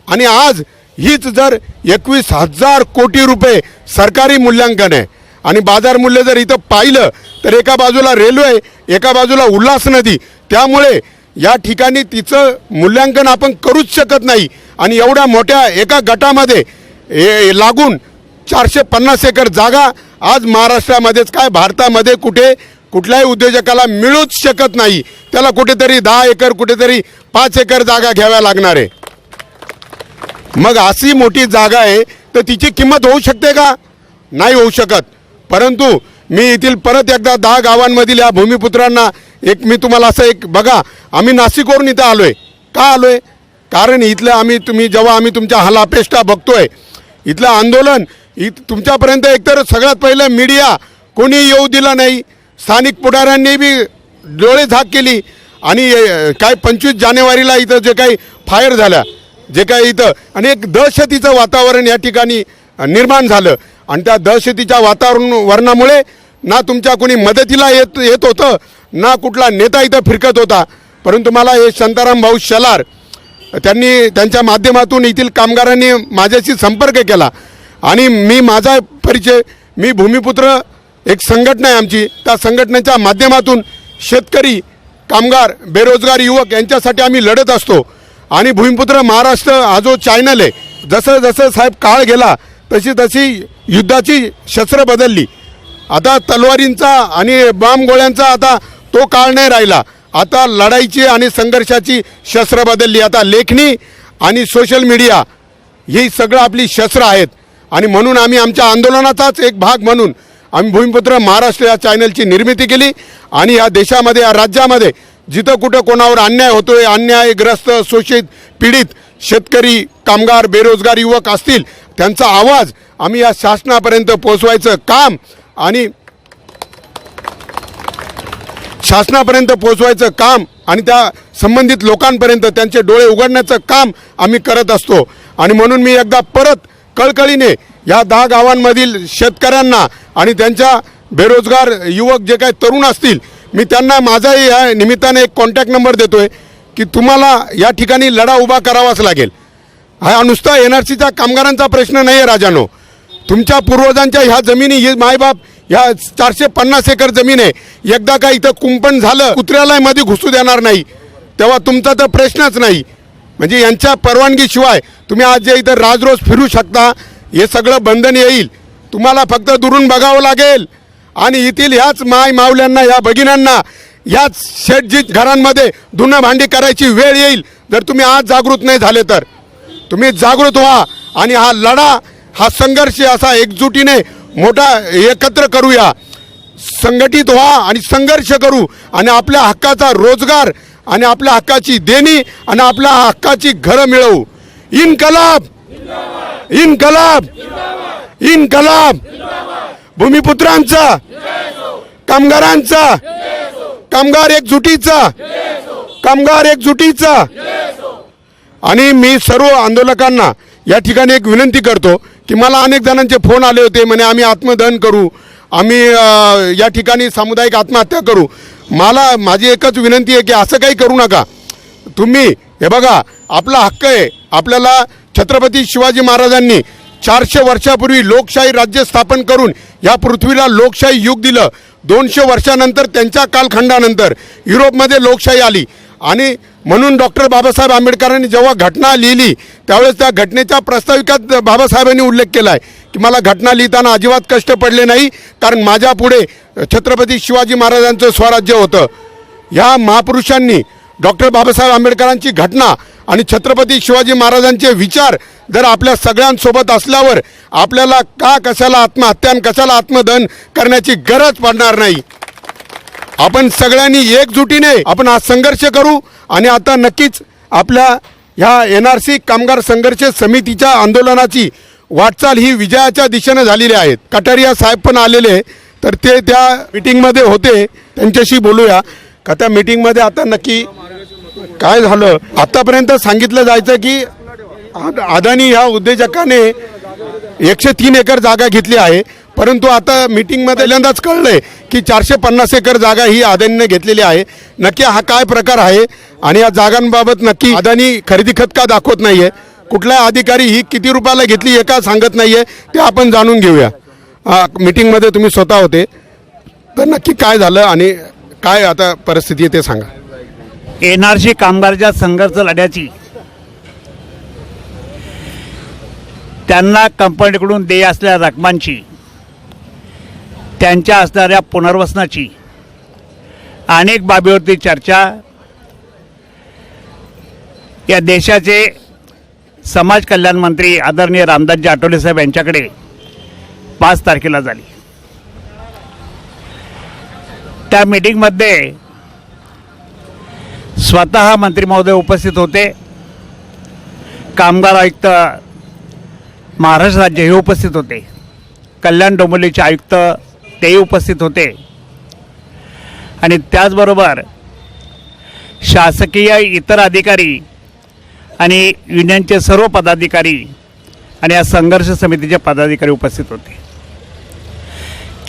आणि आज हीच जर 21,000 कोटी रुपये सरकारी मूल्यांकन आहे. आणि बाजार मूल्य जर इथं पाहिलं तर एका बाजूला रेल्वे, एका बाजूला उल्हास नदी, त्यामुळे या ठिकाणी तिचं मूल्यांकन आपण करूच शकत नाही. आणि एवढ्या मोठ्या एका गटामध्ये लागून 450 एकर जागा आज महाराष्ट्रामध्येच काय भारतामध्ये कुठल्याही उद्योजकाला मिळूच शकत नाही. त्याला कुठेतरी 10 एकर कुठेतरी 5 एकर जागा घ्याव्या लागणार आहे. मग अशी मोठी जागा आहे तर तिची किंमत होऊ शकते का? नाही होऊ शकत. परंतु मी येथील परत एकदा 10 गावांमधील या भूमिपुत्रांना मी तुम्हाला असं बघा, आम्ही नाशिकवरून इथं आलोय. का आलोय? कारण इथलं जेव्हा आम्ही तुमच्या हालापेष्टा बघतोय, इथलं आंदोलन तुमच्यापर्यंत एकतर सगळ्यात पहिलं मीडिया कोणी येऊ दिलं नाही. स्थानिक पुढाऱ्यांनी बी डोळे झाक केली. आणि काय 25 जानेवारीला इथं जे काही फायर झाल्या, जे काही इथं आणि एक दहशतीचं वातावरण या ठिकाणी निर्माण झालं. आणि त्या दहशतीच्या वातावरणामुळे ना तुमच्या कोणी मदतीला येत होतं, ना कुठला नेता इथं फिरकत होता. परंतु मला हे शांताराम भाऊ शेलार त्यांच्या माध्यमातून येथील कामगारांनी माझ्याशी संपर्क केला. आणि माझा परिचय, मी भूमिपुत्र एक संघटना आहे आमची, त्या संघटनेच्या माध्यमातून शेतकरी, कामगार, बेरोजगार युवक यांच्यासाठी आम्ही लढत असतो. आणि भूमिपुत्र महाराष्ट्र हा जो चॅनल आहे, जसं जसं साहेब काळ गेला तशी युद्धाची शस्त्र बदलली. आता तलवारींचा आणि बॉम्ब-गोळ्यांचा आता तो काळ नाही राहिला. आता लढाईची आणि संघर्षाची शस्त्र बदलली. आता लेखणी आणि सोशल मीडिया ही सगळं आपली शस्त्र आहेत. आणि म्हणून आम्ही आमच्या आंदोलनाचाच एक भाग म्हणून आम्ही भूमिपुत्र महाराष्ट्र या चॅनलची निर्मिती केली. आणि या देशामध्ये, या राज्यामध्ये जिथं कुठं कोणावर अन्याय होतोय, अन्यायग्रस्त, शोषित, पीडित शेतकरी, कामगार, बेरोजगार युवक असतील, त्यांचा आवाज आम्ही या शासनापर्यंत पोहोचवायचं काम आणि त्या संबंधित लोकांपर्यंत त्यांचे डोळे उघडण्याचं काम आम्ही करत असतो. आणि म्हणून मी एकदा परत कळकळीने या 10 गावांमधील शेतकऱ्यांना आणि त्यांच्या बेरोजगार युवक जे काही तरुण असतील, मी त्यांना माझाही या निमित्ताने एक कॉन्टॅक्ट नंबर देतोय की तुम्हाला या ठिकाणी लढा उभा करावाच लागेल. हा नुसता NRCच्या कामगारांचा प्रश्न नाही आहे राजानो. तुमच्या पूर्वजांच्या ह्या जमिनी, हे मायबाप, ह्या 450 एकर जमीन आहे. एकदा का इथं कुंपण झालं, कुत्र्याला मध्ये घुसू देणार नाही, तेव्हा तुमचा तर प्रश्नच नाही. म्हणजे यांच्या परवानगीशिवाय तुम्ही आज जे इथं राजरोज फिरू शकता, हे सगळं बंधन येईल. तुम्हाला फक्त दुरून बघावं लागेल. आणि येथील ह्याच मावल्यांना, ह्या भगिन्यांना, ह्याच शेटजी घरांमध्ये धुणं भांडी करायची वेळ येईल जर तुम्ही आज जागृत नाही झाले तर. तुम्ही जागृत व्हा आणि हा लढा, हा संघर्ष असा एकजुटीने मोठा एकत्र करूया. संघटित व्हा आणि संघर्ष करू आणि आपल्या हक्काचा रोजगार आणि आपल्या हक्काची देणी आणि आपल्या हक्काची घरं मिळवू. इन्कलाब, इन्कलाब, इन्कलाब. भूमिपुत्रांचा, कामगारांचा, कामगार एकजुटीचा, कामगार एकजुटीचा. आणि मी सर्व आंदोलकांना या ठिकाणी एक विनंती करतो की मला अनेक जणांचे फोन आले होते, म्हणे आम्ही आत्मदहन करू, आम्ही या ठिकाणी सामुदायिक आत्महत्या करू. माझी एकच विनंती आहे की असं काही करू नका. तुम्ही हे बघा, आपला हक्क आहे. आपल्याला छत्रपती शिवाजी महाराजांनी 400 वर्षापूर्वी लोकशाही राज्य स्थापन करून या पृथ्वीला लोकशाही युग दिलं. 200 वर्षानंतर त्यांच्या कालखंडानंतर युरोपमध्ये लोकशाही आली. आणि म्हणून डॉक्टर बाबासाहेब आंबेडकरांनी जेव्हा घटना लिहिली त्यावेळेस त्या घटनेच्या प्रस्ताविकात बाबासाहेबांनी उल्लेख केला आहे की मला घटना लिहिताना अजिबात कष्ट पडले नाही, कारण माझ्या पुढे छत्रपती शिवाजी महाराजांचं स्वराज्य होतं. ह्या महापुरुषांनी डॉक्टर बाबासाहेब आंबेडकरांची घटना आणि छत्रपती शिवाजी महाराजांचे विचार जर आपल्या सगळ्यांसोबत असल्यावर आपल्याला कशाला आत्महत्या आणि कशाला आत्मदहन करण्याची गरज पडणार नाही. आपण सगळ्यांनी एकजुटीने आपण आज संघर्ष करू. आणि आता नक्कीच आपल्या ह्या NRC कामगार संघर्ष समितीच्या आंदोलनाची वाटचाल ही विजयाच्या दिशेने झालेली आहे. कटारिया साहेब पण आलेले, तर ते त्या मीटिंगमध्ये होते, त्यांच्याशी बोलूया का त्या मीटिंगमध्ये आता नक्की काय झालं. आतापर्यंत सांगितलं जायचं की अदानी ह्या उद्योजकाने 103 एकर जागा घेतली आहे, परंतु आता मीटिंगमध्ये पहिल्यांदाच कळलंय की 450 एकर जागा ही अदानीने घेतलेली आहे. नक्की हा काय प्रकार आहे आणि या जागांबाबत नक्की अदानी खरेदी खत का दाखवत नाहीये, कुठला अधिकारी ही किती रुपयाला घेतली हे का सांगत नाहीये, ते आपण जाणून घेऊया. मीटिंगमध्ये तुम्ही स्वतः होते, तर नक्की काय झालं आणि काय आता परिस्थिती आहे ते सांगा. NRC कामगारच्या संघर्ष लढ्याची त्यांना कंपनीकडून देय असलेल्या रकमांची, त्यांच्या असणाऱ्या पुनर्वसनाची अनेक बाबीवरती चर्चा या देशाचे समाज कल्याण मंत्री आदरणीय रामदासजी आठवले साहेब यांच्याकडे 5 तारखेला झाली. त्या मीटिंगमध्ये स्वतः मंत्री महोदय उपस्थित होते, कामगार आयुक्त महाराष्ट्र राज्य हे उपस्थित होते, कल्याण डोंबिवलीचे आयुक्त तेही उपस्थित होते आणि त्याचबरोबर शासकीय इतर अधिकारी आणि युनियनचे सर्व पदाधिकारी आणि या संघर्ष समितीचे पदाधिकारी उपस्थित होते.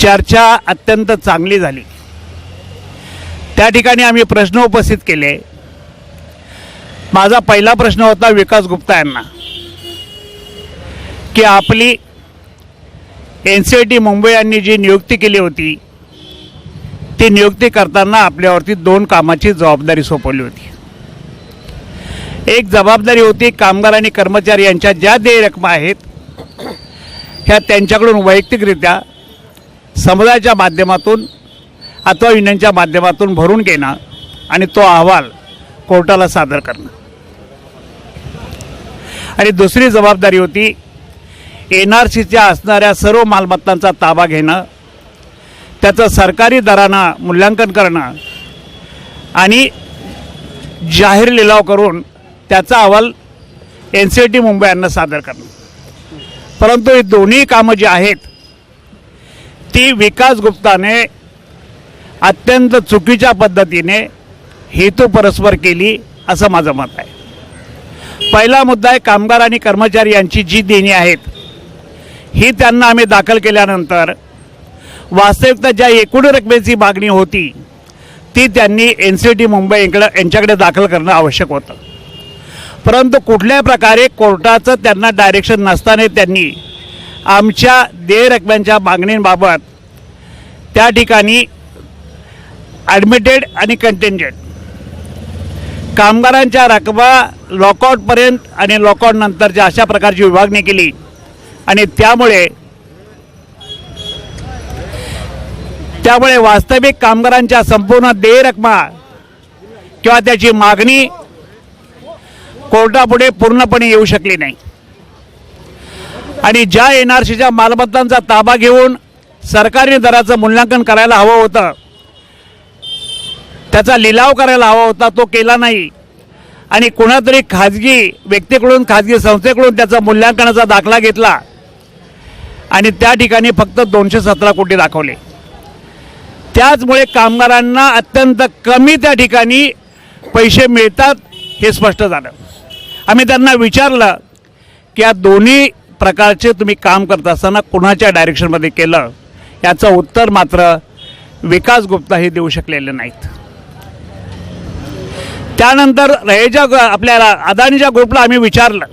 चर्चा अत्यंत चांगली झाली. त्या ठिकाणी आम्ही प्रश्न उपस्थित केले. माझा पहिला प्रश्न होता विकास गुप्ता यांना की आपली NCLT मुंबई यांनी जी नियुक्ती केली होती ती नियुक्ती करताना आपल्यावरती 2 कामाची जबाबदारी सोपवली होती. एक जबाबदारी होती कामगार आणि कर्मचारी यांच्या ज्या देय रकमा आहेत ह्या त्यांच्याकडून वैयक्तिकरित्या समुदायाच्या माध्यमातून अथवा युनियनच्या माध्यमातून भरून घेणं आणि तो अहवाल कोर्टाला सादर करणं. आणि दुसरी जबाबदारी होती NRCच्या असणाऱ्या सर्व मालमत्तांचा ताबा घेणं, त्याचं सरकारी दरानं मूल्यांकन करणं आणि जाहीर लिलाव करून त्याचा अहवाल NCLT मुंबई यांना सादर करणं. परंतु ही दोन्ही कामं जी आहेत ती विकास गुप्ताने अत्यंत चुकीच्या पद्धतीने हेतू परस्पर केली असं माझं मत आहे. पहिला मुद्दा आहे कामगार आणि कर्मचारी यांची जी देणी आहेत ही त्यांना आम्ही दाखल केल्यानंतर वास्तविकता ज्या एकूण रकमेची मागणी होती ती त्यांनी NCLT मुंबई यांच्याकडे दाखल करणं आवश्यक होतं. परंतु कुठल्याही प्रकारे कोर्टाचं त्यांना डायरेक्शन नसताना त्यांनी आमच्या देय रकमेच्या मागणींबाबत त्या ठिकाणी ॲडमिटेड आणि कंटेंजेंट कामगारांच्या रकमा लॉकआउटपर्यंत आणि लॉकआउटनंतरच्या अशा प्रकारची विभागणी केली आणि त्यामुळे वास्तविक कामगारांच्या संपूर्ण देय रकमा किंवा त्याची मागणी कोर्टापुढे पूर्णपणे येऊ शकली नाही. आणि ज्या NRCच्या मालमत्तांचा ताबा घेऊन सरकारी दराचं मूल्यांकन करायला हवं होतं, त्याचा लिलाव करायला हवा होता, तो केला नाही. आणि कुणातरी खाजगी व्यक्तीकडून खाजगी संस्थेकडून त्याचा मूल्यांकनाचा दाखला घेतला आणि त्या ठिकाणी फक्त 217 कोटी दाखवले. त्याचमुळे कामगारांना अत्यंत कमी त्या ठिकाणी पैसे मिळतात हे स्पष्ट झालं. आम्ही त्यांना विचारलं की या दोन्ही प्रकारचे तुम्ही काम करत असताना कुणाच्या डायरेक्शनमध्ये केलं, याचं उत्तर मात्र विकास गुप्ता हे देऊ शकलेले नाहीत. त्यानंतर रयजा आपल्याला अदानीच्या ग्रुपला आम्ही विचारलं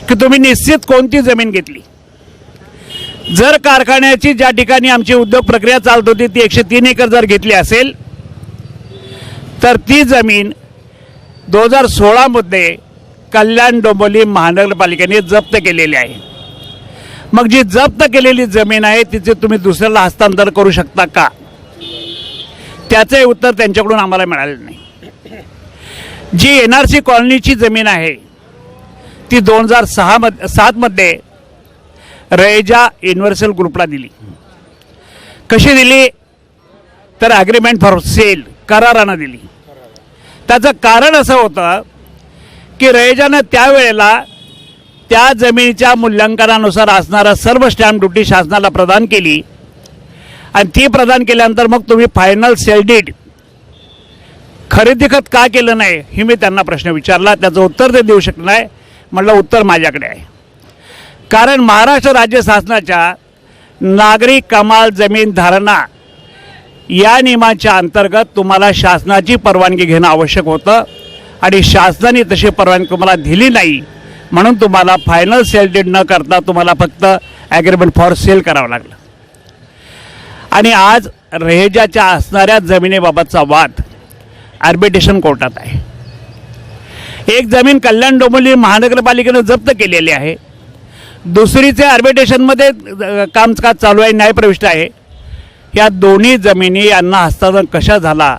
की तुम्ही निश्चित कोणती जमीन घेतली. जर कारखान्याची ज्या ठिकाणी आमची उद्योग प्रक्रिया चालत होती ती 103 एकर जर घेतली असेल तर ती जमीन 2016 मध्ये कल्याण डोंबिवली महानगरपालिकेने जप्त केलेली आहे. मग जी जप्त केलेली जमीन आहे तिचे तुम्ही दुसऱ्याला हस्तांतर करू शकता का, त्याचे उत्तर त्यांच्याकडून आम्हाला मिळालेलं नाही. जी NRC कॉलनीची जमीन आहे ती 2007 मध्ये रयजा युनिव्हर्सल ग्रुपला दिली. कशी दिली तर ॲग्रीमेंट फॉर सेल करारानं दिली. त्याचं कारण असं होतं की रयजानं त्यावेळेला त्या जमिनीच्या मूल्यांकनानुसार असणारा सर्व स्टॅम्प ड्युटी शासनाला प्रदान केली आणि ती प्रदान केल्यानंतर मग तुम्ही फायनल सेल डीड खरेदी खत का केलं नाही हे मी त्यांना प्रश्न विचारला. त्याचं उत्तर ते देऊ शकलं नाही. म्हटलं उत्तर माझ्याकडे आहे. कारण महाराष्ट्र राज्य शासनाच्या नागरी कमाल जमीन धारणा या नियमाच्या अंतर्गत तुम्हाला शासनाची परवानगी घेणं आवश्यक होतं आणि शासनाने तशी परवानगी तुम्हाला दिली नाही, म्हणून तुम्हाला फायनल सेल डीड न करता तुम्हाला फक्त ॲग्रीमेंट फॉर सेल करावं लागलं. आणि आज रयजाच्या असणाऱ्या जमिनीबाबतचा वाद आर्बिट्रेशन कोर्टात आहे. एक जमीन कल्याण डोंबिवली महानगरपालिकेनं जप्त केलेली आहे, दुसरीचे आर्बिट्रेशनमध्ये कामकाज चालू आहे, न्यायप्रविष्ट आहे. या दोन्ही जमिनी यांना हस्तांतरण कशा झाला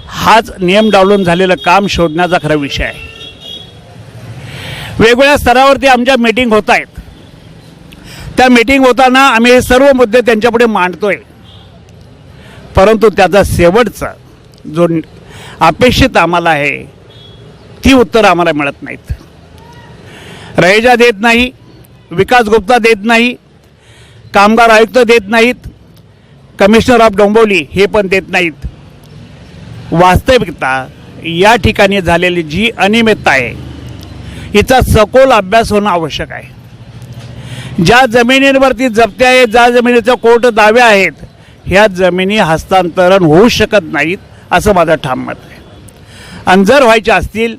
हाच नियम डावलून झालेलं काम शोधण्याचा खरा विषय आहे. वेगवेगळ्या स्तरावरती आमच्या मीटिंग होत आहेत. त्या मीटिंग होताना आम्ही हे सर्व मुद्दे त्यांच्यापुढे मांडतोय, परंतु त्याचा शेवटचा जो अपेक्षित आम्हाला आहे ती उत्तर आम्हाला मिळत नाहीत. रयजा देत नाही, विकास गुप्ता देत नाही, कामगार आयुक्त देत नाहीत, कमिशनर ऑफ डोंबिवली हे पण देत नाहीत. वास्तविकता या ठिकाणी झालेली जी अनियमितता आहे हिचा सखोल अभ्यास होणं आवश्यक आहे. ज्या जमिनींवरती जप्ती आहे, ज्या जमिनीचा कोर्ट दावे आहेत, ह्या जमिनी हस्तांतरण होऊ शकत नाहीत असं माझं ठाम मत आहे. आणि जर व्हायचे असतील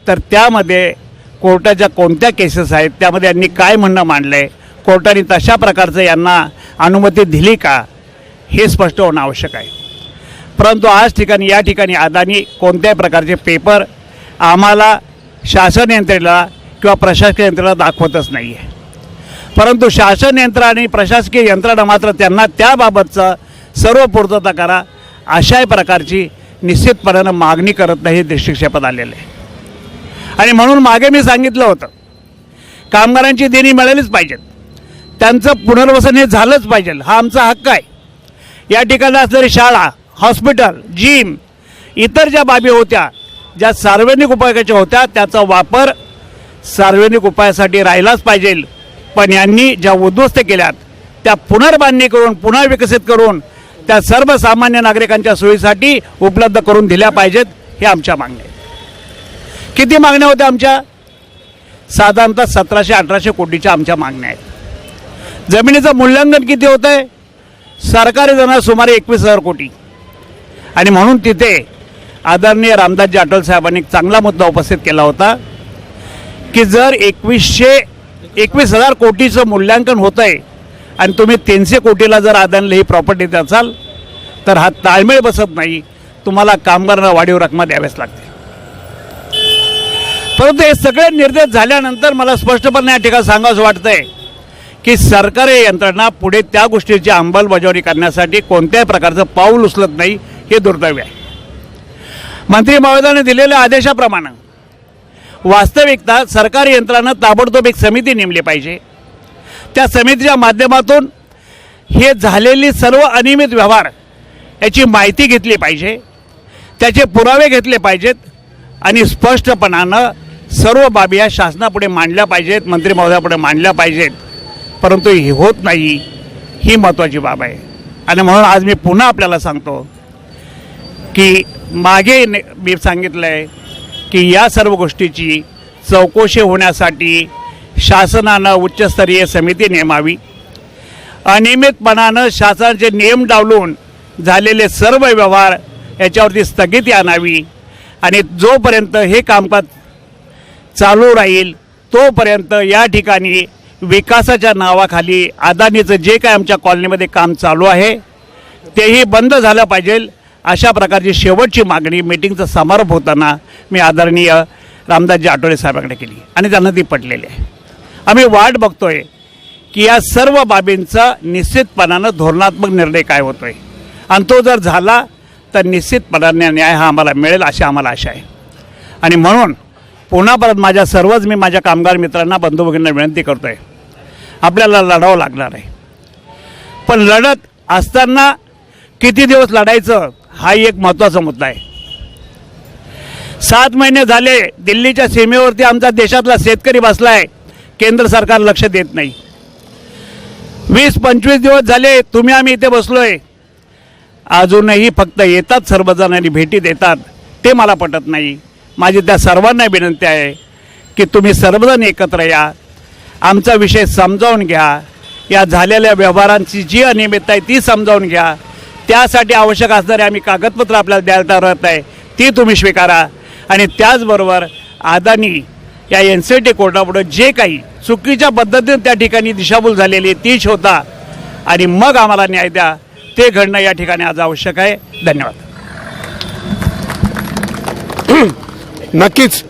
तर त्यामध्ये कोर्टाच्या कोणत्या केसेस आहेत, त्यामध्ये यांनी काय म्हणणं मांडलं आहे, कोर्टाने तशा प्रकारचं यांना अनुमती दिली का हे स्पष्ट होणं आवश्यक आहे. परंतु आज या ठिकाणी अदानी कोणत्याही प्रकारचे पेपर आम्हाला शासन यंत्रणेला किंवा प्रशासकीय यंत्रणेला दाखवतच नाही आहे. परंतु शासन यंत्रणा आणि प्रशासकीय यंत्रणा मात्र त्यांना त्याबाबतचं सर्व पूर्तता करा अशाही प्रकारची निश्चितपणानं मागणी करत नाही, हे दृष्टिक्षेपात आलेलं आहे. आणि म्हणून मागे मी सांगितलं होतं कामगारांची देणी मिळालीच पाहिजेत, त्यांचं पुनर्वसन हे झालंच पाहिजे, हा आमचा हक्क आहे. या ठिकाणी असलेली शाळा, हॉस्पिटल, जिम, इतर ज्या बाबी होत्या ज्या सार्वजनिक उपयोगाच्या होत्या त्याचा वापर सार्वजनिक उपायासाठी राहिलाच पाहिजे. पण यांनी ज्या उद्ध्वस्त केल्यात त्या पुनर्बांधणी करून पुन्हा विकसित करून त्या सर्वसामान्य नागरिकांच्या सोयीसाठी उपलब्ध करून दिल्या पाहिजेत, हे आमच्या मागण्या आहेत. किती मागण्या होत्या आमच्या? साधारणतः 1700-1800 कोटीच्या आमच्या मागण्या आहेत. जमिनीचं मूल्यांकन किती होतं आहे? सरकारी जमा सुमारे 21,000 कोटी. आणि म्हणून तिथे आदरणीय रामदासजी आठवले साहेबांनी एक चांगला मुद्दा उपस्थित केला होता की जर 21,000 कोटीचं मूल्यांकन होतं आहे आणि तुम्ही 300 कोटीला जर अदानीला ही प्रॉपर्टी देत असाल तर हा ताळमेळ बसत नाही, तुम्हाला कामगारांना वाढीव रकमा द्याव्याच लागते. परंतु हे सगळे निर्देश झाल्यानंतर मला स्पष्टपणे या ठिकाणी सांगावंसं वाटतंय की सरकारी यंत्रणा पुढे त्या गोष्टीची अंमलबजावणी करण्यासाठी कोणत्याही प्रकारचं पाऊल उचलत नाही, हे दुर्दैव आहे. मंत्री महोदयाने दिलेल्या आदेशाप्रमाणे वास्तविकता सरकारी यंत्रणा ताबडतोब एक समिती नेमली पाहिजे. त्या समितीच्या माध्यमातून हे झालेली सर्व अनियमित व्यवहार याची माहिती घेतली पाहिजे, त्याचे पुरावे घेतले पाहिजेत आणि स्पष्टपणानं सर्व बाबी या शासनापुढे मांडल्या पाहिजेत, मंत्री महोदयापुढे मांडल्या पाहिजेत. परंतु हे होत नाही, ही महत्त्वाची बाब आहे. आणि म्हणून आज मी पुन्हा आपल्याला सांगतो की मागे मी सांगितलं आहे की या सर्व गोष्टीची चौकशी होण्यासाठी शासनानं उच्चस्तरीय समिती नेमावी. अनियमितपणानं शासनाचे नियम डावलून झालेले सर्व व्यवहार याच्यावरती स्थगिती आणावी आणि जोपर्यंत हे कामकाज चालू राहील तोपर्यंत या ठिकाणी विकासाच्या नावाखाली अदानीचं जे काय आमच्या कॉलनीमध्ये काम चालू आहे तेही बंद झालं पाहिजे. अशा प्रकारची शेवटची मागणी मीटिंगचा समारोप होताना मी आदरणीय रामदासजी आठवले साहेबांकडे केली आणि त्यांना ती पटलेली आहे. आम्ही वाट बघतोय की या सर्व बाबींचा निश्चितपणानं धोरणात्मक निर्णय काय होतो आहे आणि तो जर झाला तर निश्चितपणाने न्याय हा आम्हाला मिळेल अशी आम्हाला आशा आहे. आणि म्हणून पुन्हा परत मी माझ्या कामगार मित्रांना बंधू भगिनींना विनंती करतो आहे, आपल्याला लढावं लागणार आहे. पण लढत असताना किती दिवस लढायचं हा एक महत्त्वाचा मुद्दा आहे. 7 महिने झाले दिल्लीच्या सीमेवरती आमचा देशातला शेतकरी बसला आहे, केंद्र सरकार लक्ष देत नाही. 20-25 दिवस झाले तुम्ही आम्ही इथे बसलोय, अजूनही फक्त येतात सर्वजण आणि भेटी देतात, ते मला पटत नाही. माझी त्या सर्वांना विनंती आहे की तुम्ही सर्वजण एकत्र या, आमचा विषय समजावून घ्या, या झालेल्या व्यवहारांची जी अनियमितता आहे ती समजावून घ्या. त्यासाठी आवश्यक असणारे आम्ही कागदपत्र आपल्याला द्यायला तयार आहे, ती तुम्ही स्वीकारा. आणि त्याचबरोबर अदानी या NCLT कोर्टापुढे जे काही चुकीच्या पद्धतीने त्या ठिकाणी दिशाभूल झालेली ती शोधा आणि मग आम्हाला न्याय द्या. ते घडणं या ठिकाणी आज आवश्यक आहे. धन्यवाद. नक्कीच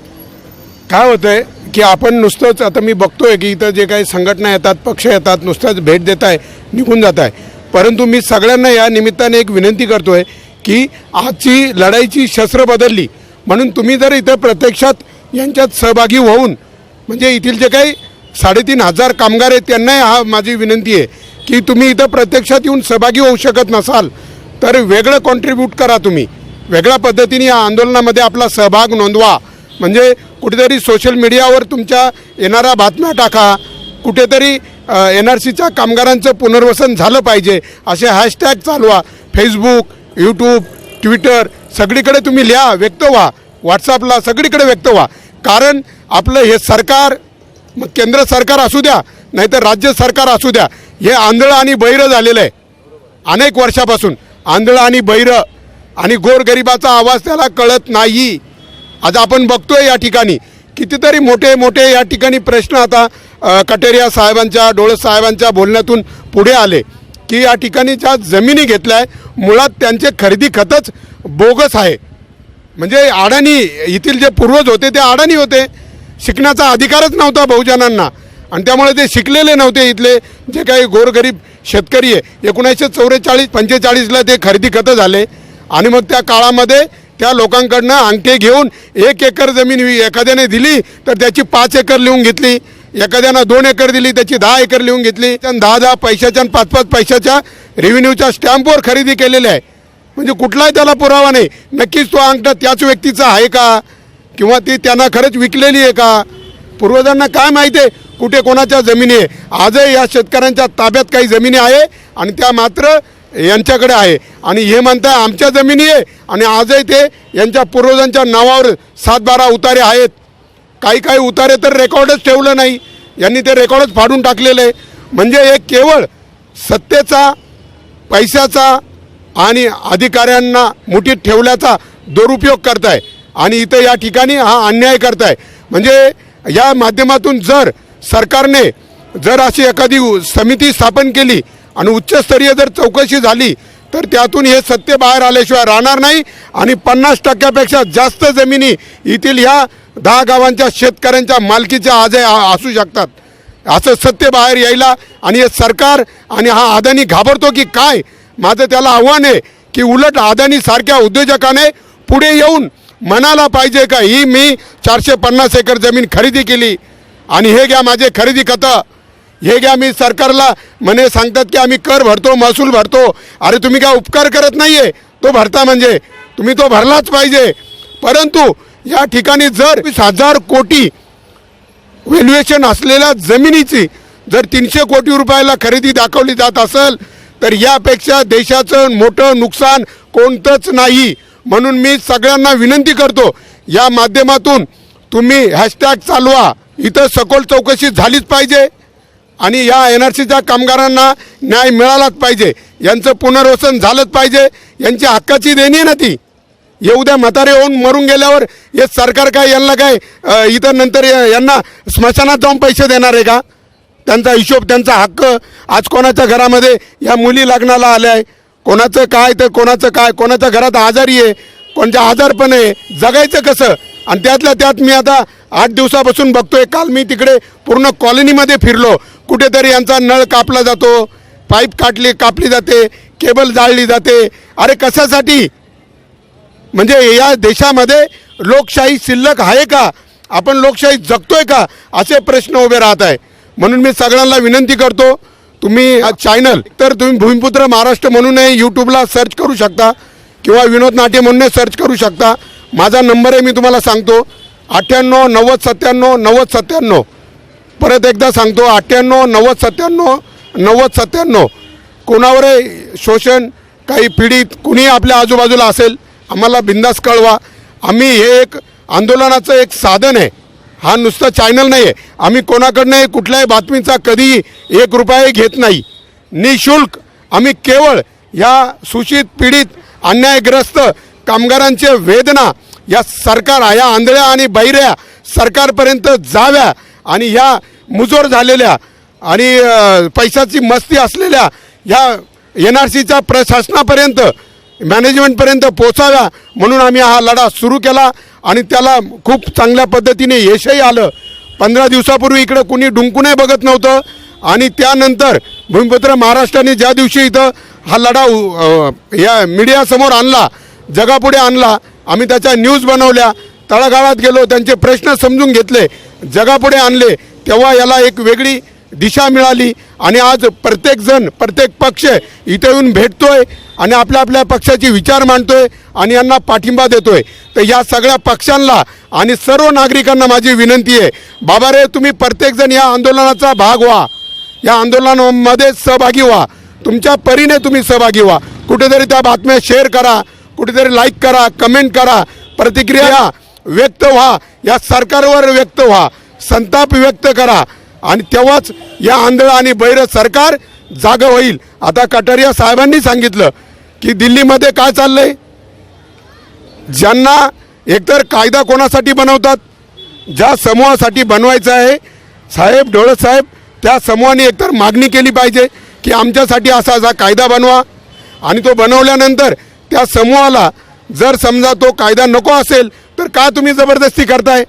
काय होतंय की आपण नुसतंच आता मी बघतोय की इथं जे काही संघटना येतात, पक्ष येतात, नुसतंच भेट देत आहे, निघून जात आहे. परंतु मी सगळ्यांना या निमित्ताने एक विनंती करतोय की आजची लढाईची शस्त्र बदलली म्हणून तुम्ही जर इथं प्रत्यक्षात यांच्यात सहभागी होऊन म्हणजे इथील जे काही 3,500 कामगार आहेत त्यांनाही हा माझी विनंती आहे की तुम्ही इथं प्रत्यक्षात येऊन सहभागी होऊ शकत नसाल तर वेगळं कॉन्ट्रीब्यूट करा, तुम्ही वेगळ्या पद्धतीने या आंदोलनामध्ये आपला सहभाग नोंदवा. म्हणजे कुठेतरी सोशल मीडियावर तुमच्या येणाऱ्या बातम्या टाका, कुठेतरी NRCच्या कामगारांचं पुनर्वसन झालं पाहिजे असे हॅशटॅग चालवा. फेसबुक, यूट्यूब, ट्विटर सगळीकडे तुम्ही लिहा, व्यक्त व्हा, व्हॉट्सअपला सगळीकडे व्यक्त व्हा. कारण आपलं हे सरकार, मग केंद्र सरकार असू द्या नाहीतर राज्य सरकार असू द्या, हे आंधळं आणि बहिरं झालेलं आहे अनेक वर्षापासून. आंधळं आणि बहिरं आणि गोरगरिबाचा आवाज त्याला कळत नाही. आज आपण बघतोय या ठिकाणी कितीतरी मोठे मोठे या ठिकाणी प्रश्न आता कटेरिया साहेबांच्या, डोळस साहेबांच्या बोलण्यातून पुढे आले की या ठिकाणी ज्या जमिनी घेतल्या आहे मुळात त्यांचे खरेदी खतच बोगस आहे. म्हणजे अडाणी, येथील जे पूर्वज होते ते अडाणी होते, शिकण्याचा अधिकारच नव्हता बहुजनांना आणि त्यामुळे ते शिकलेले नव्हते. इथले जे काही गोरगरीब शेतकरी आहे 1944-45ला ते खरेदी खतं झाले आणि मग त्या काळामध्ये त्या लोकांकडनं अंगठे घेऊन 1 एकर जमीन एखाद्याने दिली तर त्याची 5 एकर लिहून घेतली, एखाद्यानं 2 एकर दिली त्याची 10 एकर लिहून घेतली. 10-10 पैशाच्या आणि 5-5 पैशाच्या रेव्हेन्यूच्या स्टॅम्पवर खरेदी केलेले आहे. म्हणजे कुठलाही त्याला पुरावा नाही. नक्कीच तो अंगठा त्याच व्यक्तीचा आहे का किंवा ती त्यांना खरंच विकलेली आहे का? पूर्वजांना काय माहिती आहे कुठे कोणाच्या जमिनी आहे? आजही या शेतकऱ्यांच्या ताब्यात काही जमिनी आहे आणि त्या मात्र यांच्याकडे आहे आणि हे म्हणताय आमच्या जमिनी आहे आणि आजही ते यांच्या पूर्वजांच्या नावावर 7-12 उतारे आहेत. काही उतारे तर रेकॉर्डच ठेवलं नाही, यांनी ते रेकॉर्डच फाडून टाकलेलं आहे. म्हणजे हे केवळ सत्तेचा, पैशाचा आणि अधिकाऱ्यांना मुठीत ठेवल्याचा दुरुपयोग करताय आणि इथं या ठिकाणी हा अन्याय करताय. म्हणजे या माध्यमातून जर सरकारने जर अशी एखादी समिती स्थापन केली आणि उच्चस्तरीय जर चौकशी झाली तर त्यातून हे सत्य बाहेर आल्याशिवाय राहणार नाही आणि 50% जास्त जमिनी येथील ह्या 10 गावांच्या शेतकऱ्यांच्या मालकीच्या आजही असू शकतात. असं सत्य बाहेर यायला आणि हे सरकार आणि हा अदानी घाबरतो की काय? माझं त्याला आव्हान आहे की उलट अदानीसारख्या उद्योजकाने पुढे येऊन म्हणायला पाहिजे का ही मी 450 एकर जमीन खरेदी केली आणि हे घ्या माझे खरेदी खतं, हे घ्या. मी सरकारला म्हणे सांगतात की आम्ही कर भरतो, महसूल भरतो. अरे तुम्ही काय उपकार करत नाही आहे, तो भरता म्हणजे तुम्ही तो भरलाच पाहिजे. परंतु या ठिकाणी जर 20,000 कोटी व्हॅल्युएशन असलेल्या जमिनीची जर 300 कोटी रुपयाला खरेदी दाखवली जात असेल तर यापेक्षा देशाचं मोठं नुकसान कोणतंच नाही. म्हणून मी सगळ्यांना विनंती करतो, या माध्यमातून तुम्ही हॅशटॅग चालवा. इथं सखोल चौकशी झालीच पाहिजे आणि या NRCच्या कामगारांना न्याय मिळालाच पाहिजे. यांचं पुनर्वसन झालंच पाहिजे. यांची हक्काची देणी आहे ना ती. उद्या म्हातारे होऊन मरून गेल्यावर हे सरकार काय यांना काय इथं नंतर यांना स्मशानात जाऊन पैसे देणार आहे का? त्यांचा हिशोब, त्यांचा हक्क. आज कोणाच्या घरामध्ये या मुली लग्नाला आल्या आहे, कोणाचं काय तर कोणाचं काय, कोणाच्या घरात आजारी आहे, कोणत्या आजारपण आहे, जगायचं कसं? आणि त्यातल्या त्यात मी आता 8 दिवसापासून बघतोय. काल मी तिकडे पूर्ण कॉलनीमध्ये फिरलो. कुठेतरी यांचा नळ कापला जातो, पाईप कापली जाते, केबल जाळली जाते. अरे कशासाठी? म्हणजे या देशामध्ये लोकशाही शिल्लक आहे का? आपण लोकशाही जगतोय का? असे प्रश्न उभे राहत आहे. म्हणून मी सगळ्यांना विनंती करतो, तुम्ही हा चॅनल तर तुम्ही भूमिपुत्र महाराष्ट्र म्हणूनही यूट्यूबला सर्च करू शकता किंवा विनोद नाटे म्हणून सर्च करू शकता. माझा नंबर आहे, मी तुम्हाला सांगतो, 98 90 97 90 97. परत एकदा सांगतो, 98 90 97 90 97. कोणावरही शोषण, काही पीडित कुणी आपल्या आजूबाजूला असेल, आम्हाला बिंदास कळवा. आम्ही हे एक आंदोलनाचं एक साधन आहे, हा नुसतं चॅनल नाही आहे. आम्ही कोणाकडनं कुठल्याही बातमीचा कधीही 1 रुपया घेत नाही. निशुल्क आम्ही केवळ या सूचित, पीडित, अन्यायग्रस्त कामगारांच्या वेदना या सरकार, या आंधळ्या आणि बहिऱ्या सरकारपर्यंत जाव्या आणि ह्या मुजोर झालेल्या आणि पैशाची मस्ती असलेल्या या NRCच्या प्रशासनापर्यंत, मॅनेजमेंटपर्यंत पोचाव्या म्हणून आम्ही हा लढा सुरू केला आणि त्याला खूप चांगल्या पद्धतीने यशही आलं. 15 दिवसापूर्वी इकडं कुणी डुंकूनही बघत नव्हतं आणि त्यानंतर भूमिपुत्र महाराष्ट्राने ज्या दिवशी इथं हा लढा या मीडियासमोर आणला, जगापुढे आणला, आम्ही त्याच्या न्यूज बनवल्या, तळागाळात गेलो, त्यांचे प्रश्न समजून घेतले, जगापुढे आणले, तेव्हा याला एक वेगळी दिशा मिळाली. आणि आज प्रत्येकजण, प्रत्येक पक्ष इथे येऊन भेटतोय आणि आपल्या आपल्या पक्षाचे विचार मांडतोय आणि यांना पाठिंबा देतोय. तर या सगळ्या पक्षांना आणि सर्व नागरिकांना माझी विनंती आहे, बाबा रे, तुम्ही प्रत्येकजण या आंदोलनाचा भाग व्हा, या आंदोलनामध्ये सहभागी व्हा, तुमच्या परीने तुम्ही सहभागी व्हा. कुठेतरी त्या बातम्या शेअर करा, कुठेतरी लाईक करा, कमेंट करा, प्रतिक्रिया व्यक्त व्हा, या सरकारवर व्यक्त व्हा, संताप व्यक्त करा आणि तेव्हाच या आंधळ आणि बहिरं सरकार जागं होईल. आता कटारिया साहेबांनी सांगितलं की दिल्लीमध्ये काय चाललंय, ज्यांना एकतर कायदा कोणासाठी बनवतात, ज्या समूहासाठी बनवायचा आहे साहेब, डोळस साहेब, त्या समूहाने एकतर मागणी केली पाहिजे की आमच्यासाठी असा असा कायदा बनवा. आणि तो बनवल्यानंतर त्या समूहाला जर समजा तो कायदा नको असेल तर का तुम्ही जबरदस्ती करताय?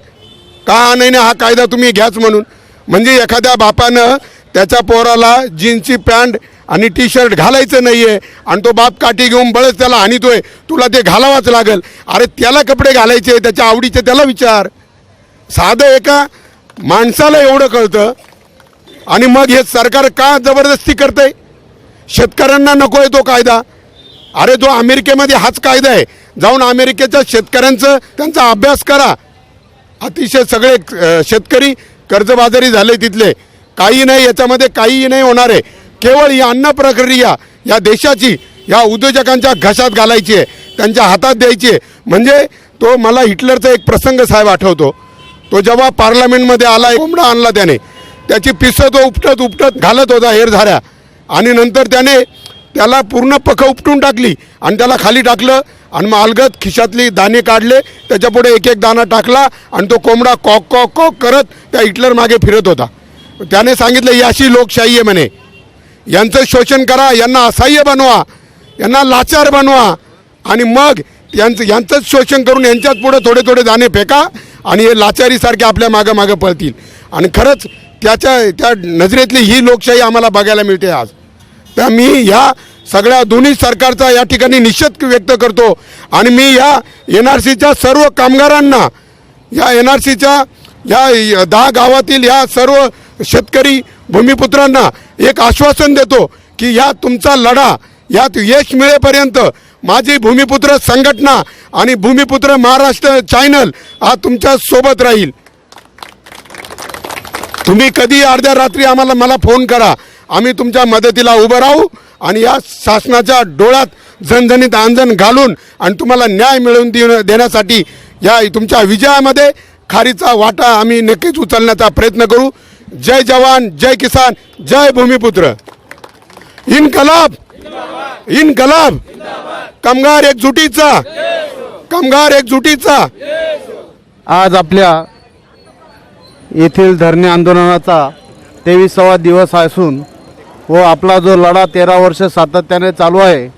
का नाही हा कायदा तुम्ही घ्याच म्हणून? म्हणजे एखाद्या बापानं त्याच्या पोराला जीन्सची पॅन्ट आणि टी-शर्ट घालायचं नाही आहे आणि तो बाप काठी घेऊन बळच त्याला आणतोय, तुला ते घालावाच लागेल. अरे त्याला कपडे घालायचे, त्याच्या आवडीचे त्याला विचार. साधं एका माणसाला एवढं कळतं आणि मग हे सरकार का जबरदस्ती करतंय? शेतकऱ्यांना नको आहे तो कायदा. अरे जो अमेरिकेमध्ये हाच कायदा आहे, जाऊन अमेरिकेच्या शेतकऱ्यांचं त्यांचा अभ्यास करा. अतिशय सगळे शेतकरी कर्जबाजारी झाले तिथले. काही नाही, याच्यामध्ये काहीही नाही होणार आहे. केवळ ही अन्न प्रक्रिया या देशाची या उद्योजकांच्या घशात घालायची आहे, त्यांच्या हातात द्यायची आहे. म्हणजे तो मला हिटलरचा एक प्रसंग साहेब आठवतो. तो जेव्हा पार्लमेंटमध्ये आला, कोंबडा आणला त्याने, त्याची पिसं तो उपटत घालत होता हेरझाऱ्या आणि नंतर त्याला पूर्ण पखं उपटून टाकली आणि त्याला खाली टाकलं आणि मग अलगद खिशातली दाणे काढले, त्याच्यापुढे एक एक दाणा टाकला आणि तो कोंबडा कॉक कॉक कॉक करत त्या हिटलर मागे फिरत होता. त्याने सांगितलं ही अशी लोकशाही आहे म्हणे, यांचं शोषण करा, यांना असहाय्य बनवा, यांना लाचार बनवा आणि मग यांचंच शोषण करून यांच्याच पुढे थोडे थोडे दाणे फेका आणि हे लाचारीसारखे आपल्या मागं मागं पळतील. आणि खरंच त्या नजरेतली ही लोकशाही आम्हाला बघायला मिळते आज. तर मी ह्या सगळ्या दोन्ही सरकारचा या ठिकाणी निषेध व्यक्त करतो आणि मी या NRCच्या सर्व कामगारांना, या NRCच्या या 10 गावातील या सर्व शेतकरी भूमिपुत्रांना एक आश्वासन देतो की या तुमचा लढा, यात यश मिळेपर्यंत माझी भूमिपुत्र संघटना आणि भूमिपुत्र महाराष्ट्र चॅनल हा तुमच्या सोबत राहील. तुम्ही कधी अर्ध्या रात्री मला फोन करा, आम्ही तुमच्या मदतीला उभं राहू आणि या शासनाच्या डोळ्यात झणझणीत आंजण घालून आणि तुम्हाला न्याय मिळवून देण्यासाठी या तुमच्या विजयामध्ये खारीचा वाटा आम्ही नक्कीच उचलण्याचा प्रयत्न करू. जय जवान, जय किसान, जय भूमिपुत्र. इन्कलाब, इन्कलाब. कामगार एकजुटीचा, कामगार एकजुटीचा. आज आपल्या येथील धरणे आंदोलनाचा 23वा दिवस असून व आपला जो लढा 13 वर्ष सातत्याने चालू आहे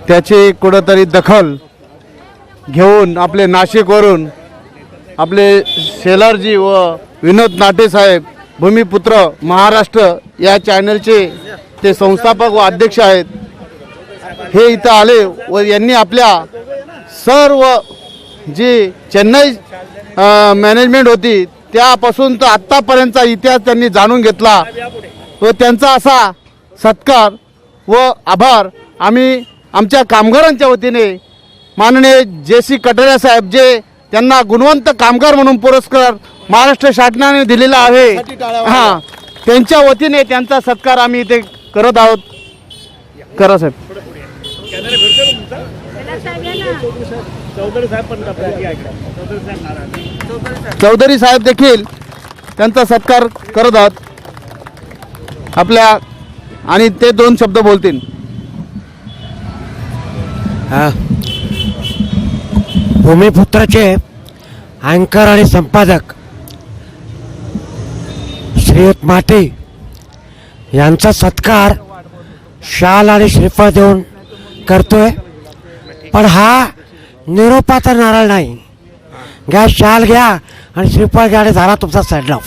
त्याची कुठंतरी दखल घेऊन आपले नाशिकवरून आपले शेलारजी व विनोद नाटे साहेब भूमिपुत्र महाराष्ट्र या चॅनलचे ते संस्थापक व अध्यक्ष आहेत, हे इथं आले व यांनी आपल्या सर्व जी चेन्नई मॅनेजमेंट होती त्यापासून तर आत्तापर्यंतचा इतिहास त्यांनी जाणून घेतला व त्यांचा असा सत्कार व आभार आम्ही आमच्या कामगारांच्या वतीने माननीय JC कटारिया साहेब जे त्यांना गुणवंत कामगार म्हणून पुरस्कार महाराष्ट्र शासनाने दिलेला आहे, हां, त्यांच्या वतीने त्यांचा सत्कार आम्ही इथे करत आहोत. करा साहेब. चौधरी साहेब देखील त्यांचा सत्कार करत आहोत आपल्या आणि ते 2 शब्द बोलतील. भूमिपुत्राचे अँकर आणि संपादक श्रीयुत माटे यांचा सत्कार शाल आणि श्रीफळ देऊन करतोय. पण हा निरोपाचा नारळ नाही. घ्या, शाल घ्या आणि श्रीफळ घ्या आणि झाला तुमचा सेंड ऑफ.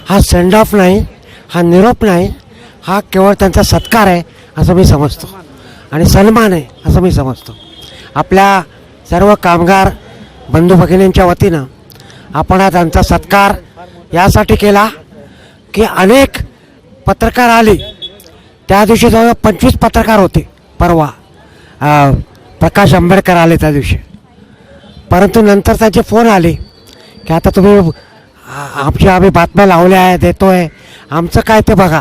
हा सेंड ऑफ नाही, हा निरोप नाही, हा केवळ त्यांचा सत्कार आहे असं मी समजतो आणि सन्मान आहे असं मी समजतो. आपल्या सर्व कामगार बंधू भगिनींच्या वतीनं आपण आज त्यांचा सत्कार यासाठी केला की अनेक पत्रकार आले. त्या दिवशी जवळ 25 पत्रकार होते. परवा प्रकाश आंबेडकर आले त्या दिवशी, परंतु नंतर त्यांचे फोन आले की आता तुम्ही आम्ही बातम्या लावल्या आहे, देतोय, आमचं काय ते बघा.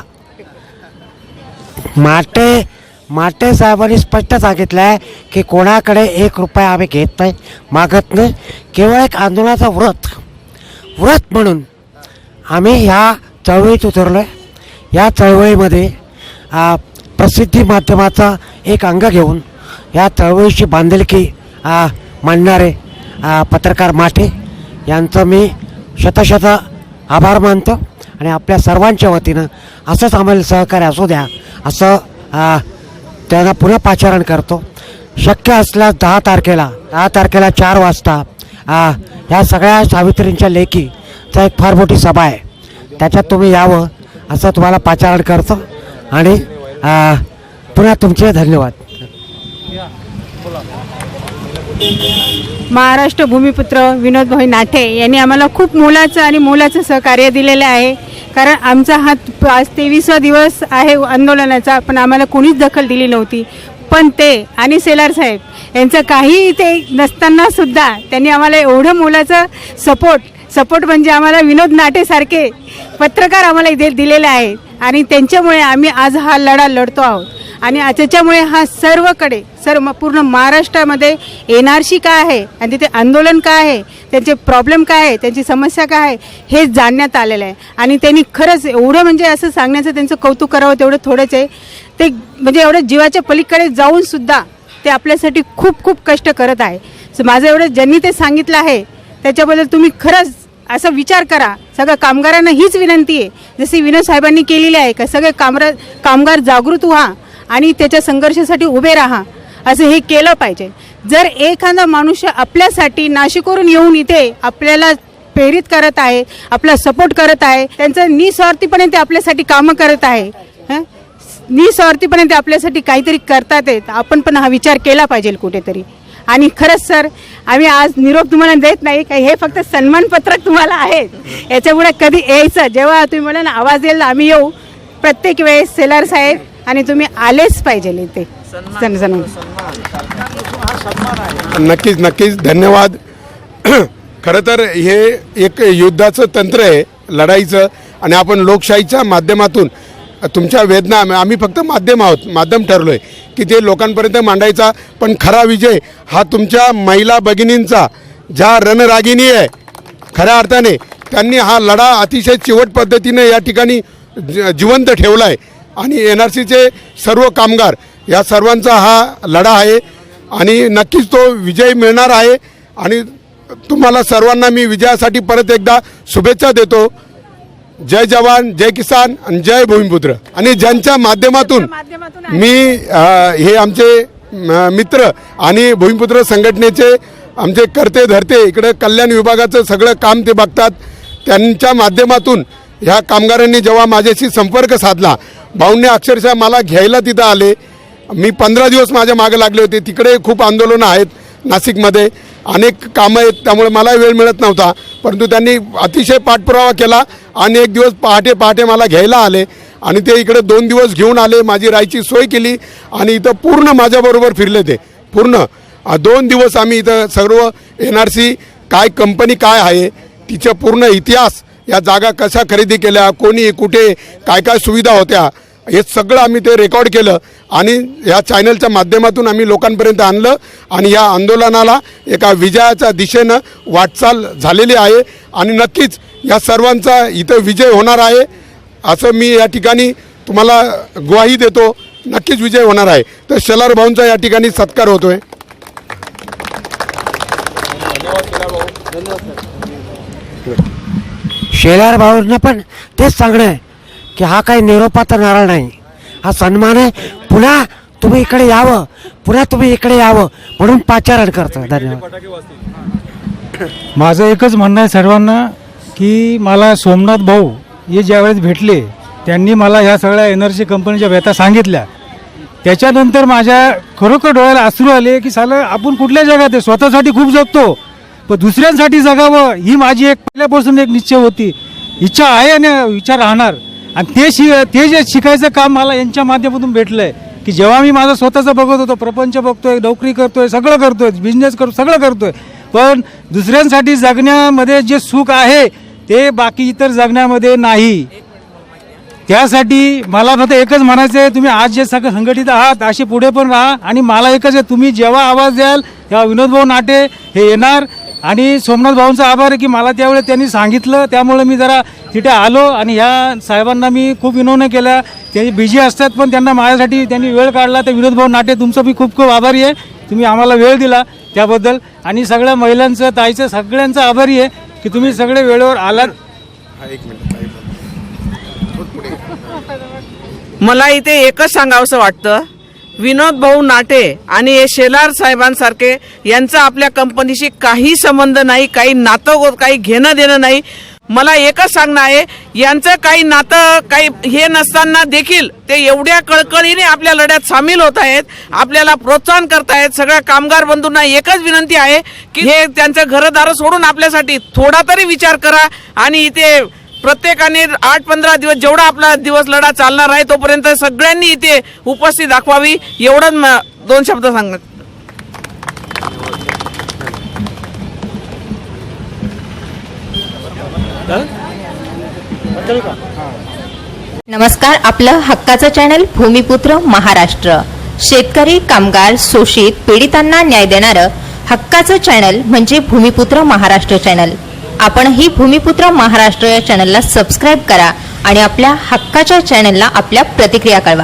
माटे साहेबांनी स्पष्ट सांगितलं आहे की कोणाकडे 1 रुपया आम्ही घेत नाही, मागत नाही. केवळ एक आंदोलनाचा व्रत म्हणून आम्ही ह्या चळवळीत उतरलो आहे. या चळवळीमध्ये प्रसिद्धी माध्यमाचा एक अंग घेऊन या चळवळीची बांधिलकी मांडणारे पत्रकार माटे यांचं मी शतशत आभार मानतो आणि आपल्या सर्वांच्या वतीनं असंच आम्हाला सहकार्य असू द्या असं त्यांना पुन्हा पाचारण करतो. शक्य असल्यास 10 तारखेला 4 वाजता ह्या सगळ्या सावित्रींच्या लेकीचा एक फार मोठी सभा आहे, त्याच्यात तुम्ही यावं असं तुम्हाला पाचारण करतो आणि पुन्हा तुमचे धन्यवाद. महाराष्ट्र भूमिपुत्र विनोदभाई नाटे यांनी आम्हाला खूप मोलाचं सहकार्य दिलेलं आहे. कारण आमचा हा आज 23वा दिवस आहे आंदोलनाचा, पण आम्हाला कोणीच दखल दिली नव्हती. पण ते आणि सेलार साहेब यांचं काही इथे नसताना सुद्धा त्यांनी आम्हाला एवढं मोलाचं सपोर्ट म्हणजे आम्हाला विनोद नाटेसारखे पत्रकार आम्हाला इथे दिलेले आहेत आणि त्यांच्यामुळे आम्ही आज हा लढा लढतो आहोत. आणि त्याच्यामुळे हा सर्व पूर्ण महाराष्ट्रामध्ये NRC काय आहे आणि तिथे आंदोलन काय आहे, त्यांचे प्रॉब्लेम काय आहे, त्यांची समस्या काय आहे हे जाणण्यात आलेलं आहे. आणि त्यांनी खरंच एवढं म्हणजे असं सांगण्याचं त्यांचं कौतुक करावं तेवढं थोडंच आहे. ते म्हणजे एवढं जीवाच्या पलीकडे जाऊनसुद्धा ते आपल्यासाठी खूप खूप कष्ट करत आहे. माझं एवढं ज्यांनी ते सांगितलं आहे त्याच्याबद्दल तुम्ही खरंच असा विचार करा. सगळ्या कामगारांना हीच विनंती आहे, जशी विनोद साहेबांनी केलेली आहे का सगळे कामगार जागृत व्हा आणि त्याच्या संघर्षासाठी उभे राहा, असं हे केलं पाहिजे. जर एखादा मनुष्य आपल्यासाठी नाशिकवरून येऊन इथे आपल्याला प्रेरित करत आहे, आपला सपोर्ट करत आहे, त्यांचं निस्वार्थीपणे ते आपल्यासाठी कामं करत आहे, निस्वार्थीपणे ते आपल्यासाठी काहीतरी करतात आहेत, आपण पण हा विचार केला पाहिजे कुठेतरी. आणि खरंच सर आम्ही आज निरोप तुम्हाला देत नाही का, हे फक्त सन्मानपत्रक तुम्हाला आहे. याच्यापुढे कधी यायचं जेव्हा तुम्ही मला ना आवाज येईल आम्ही येऊ प्रत्येक वेळेस. सेलार साहेब आणि तुम्ही आलेच पाहिजे इथे. नक्कीच धन्यवाद. खरं तर हे एक युद्धाचं तंत्र आहे लढाईचं आणि आपण लोकशाहीच्या माध्यमातून तुमच्या वेदना आम्ही फक्त माध्यम आहोत, माध्यम ठरलो आहे की ते लोकांपर्यंत मांडायचा. पण खरा विजय हा तुमच्या महिला भगिनींचा, ज्या रणरागिणी आहे खऱ्या अर्थाने, त्यांनी हा लढा अतिशय चिवट पद्धतीने या ठिकाणी जिवंत ठेवला आहे. आणि NRCचे सर्व कामगार या सर्वांचा हा लढा आहे आणि नक्कीच तो विजय मिळणार आहे. आणि तुम्हाला सर्वांना मी विजयासाठी परत एकदा शुभेच्छा देतो. जय जवान, जय किसान आणि जय भूमिपुत्र. आणि ज्यांच्या माध्यमातून मी हे आमचे मित्र आणि भूमिपुत्र संघटनेचे आमचे करते धरते इकडं कल्याण विभागाचं सगळं काम ते बघतात, त्यांच्या माध्यमातून ह्या कामगारांनी जेव्हा माझ्याशी संपर्क साधला, भाऊंनी अक्षरशः मला घ्यायला तिथं आले. मी 15 दिवस माझ्या मागे लागले होते. तिकडे खूप आंदोलनं आहेत, नाशिकमध्ये अनेक कामं आहेत, त्यामुळे मला वेळ मिळत नव्हता. परंतु त्यांनी अतिशय पाठपुरावा केला आणि एक दिवस पहाटे पहाटे मला घ्यायला आले आणि ते इकडे 2 दिवस घेऊन आले, माझी राहायची सोय केली आणि इथं पूर्ण माझ्याबरोबर फिरले. ते पूर्ण 2 दिवस आम्ही इथं सर्व NRC काय कंपनी काय आहे, तिचा पूर्ण इतिहास, या जागा कशा खरेदी केल्या, कोणी कुठे काय काय सुविधा होत्या, हे सगळं आम्ही ते रेकॉर्ड केलं आणि या चॅनलच्या माध्यमातून आम्ही लोकांपर्यंत आणलं. आणि या आंदोलनाला एका विजयाच्या दिशेनं वाटचाल झालेली आहे आणि नक्कीच या सर्वांचा इथं विजय होणार आहे असं मी या ठिकाणी तुम्हाला ग्वाही देतो. नक्कीच विजय होणार आहे. तर शेलार भाऊंचा या ठिकाणी सत्कार होतोय. शेलार भाऊंना पण तेच सांगणं आहे की हा काही निरोपाचा नारळ नाही, हा सन्मान आहे. पुन्हा तुम्ही इकडे यावं, पुन्हा तुम्ही इकडे यावं म्हणून पाचारण करतो. धन्यवाद. माझं एकच म्हणणं आहे सर्वांना की मला सोमनाथ भाऊ हे ज्यावेळेस भेटले, त्यांनी मला ह्या सगळ्या NRC कंपनीच्या व्यथा सांगितल्या. त्याच्यानंतर माझ्या खरोखर डोळ्याला अश्रू आले की साला आपण कुठल्या जगात आहे, स्वतःसाठी खूप जगतो पण दुसऱ्यांसाठी जगावं ही माझी एक पहिल्यापासून एक निश्चय होती, इच्छा आहे आणि विचार राहणार. आणि ते जे शिकायचं काम मला यांच्या माध्यमातून भेटलं आहे की जेव्हा मी माझं स्वतःचं बघत होतो, प्रपंच बघतोय, नोकरी करतोय, सगळं करतोय, बिझनेस करतो, सगळं करतोय, पण दुसऱ्यांसाठी जगण्यामध्ये जे सुख आहे ते बाकी इतर जगण्यामध्ये नाही. त्यासाठी मला फक्त एकच म्हणायचं आहे, तुम्ही आज जे सगळं संघटित आहात असे पुढे पण राहा. आणि मला एकच आहे, तुम्ही जेव्हा आवाज द्याल तेव्हा विनोद भाऊ नाटे हे येणार. आणि सोमनाथ भाऊंचा आभार आहे की मला त्यावेळेस त्यांनी सांगितलं, त्यामुळे मी जरा तिथे आलो. आणि ह्या साहेबांना मी खूप विनवण्या केल्या, ते बिझी असतात पण त्यांना माझ्यासाठी त्यांनी वेळ काढला. तर विनोद भाऊ नाटे तुमचं मी खूप खूप आभारी आहे, तुम्ही आम्हाला वेळ दिला त्याबद्दल. आणि सगळ्या महिलांचं, ताईचं, सगळ्यांचं आभारी आहे की तुम्ही सगळे वेळेवर आलात. मला इथे एकच सांगावंसं वाटतं, विनोद भाऊ नाटे आणि हे शेलार साहेबांसारखे यांचा आपल्या कंपनीशी काही संबंध नाही, काही नातं, काही घेणं देणं नाही. मला एकच सांगणं आहे, यांचं काही नातं काही हे नसताना देखील ते एवढ्या कळकळीने आपल्या लढ्यात सामील होत आहेत, आपल्याला प्रोत्साहन करतायत. सगळ्या कामगार बंधूंना एकच विनंती आहे की हे त्यांचं घरदार सोडून आपल्यासाठी थोडा तरी विचार करा. आणि इथे प्रत्येकाने 8-15 दिवस जेवढा आपला दिवस लढा चालणार आहे तोपर्यंत सगळ्यांनी इथे उपस्थिती दाखवावी, एवढंच 2 शब्द सांगत. नमस्कार, आपलं हक्काचं चॅनल भूमिपुत्र महाराष्ट्र, शेतकरी, कामगार, शोषित, पीडितांना न्याय देणारं हक्काचं चॅनल म्हणजे भूमिपुत्र महाराष्ट्र चॅनल. आपणही भूमिपुत्र महाराष्ट्र या चॅनलला सबस्क्राईब करा आणि आपल्या हक्काच्या चॅनलला आपल्या प्रतिक्रिया कळवा.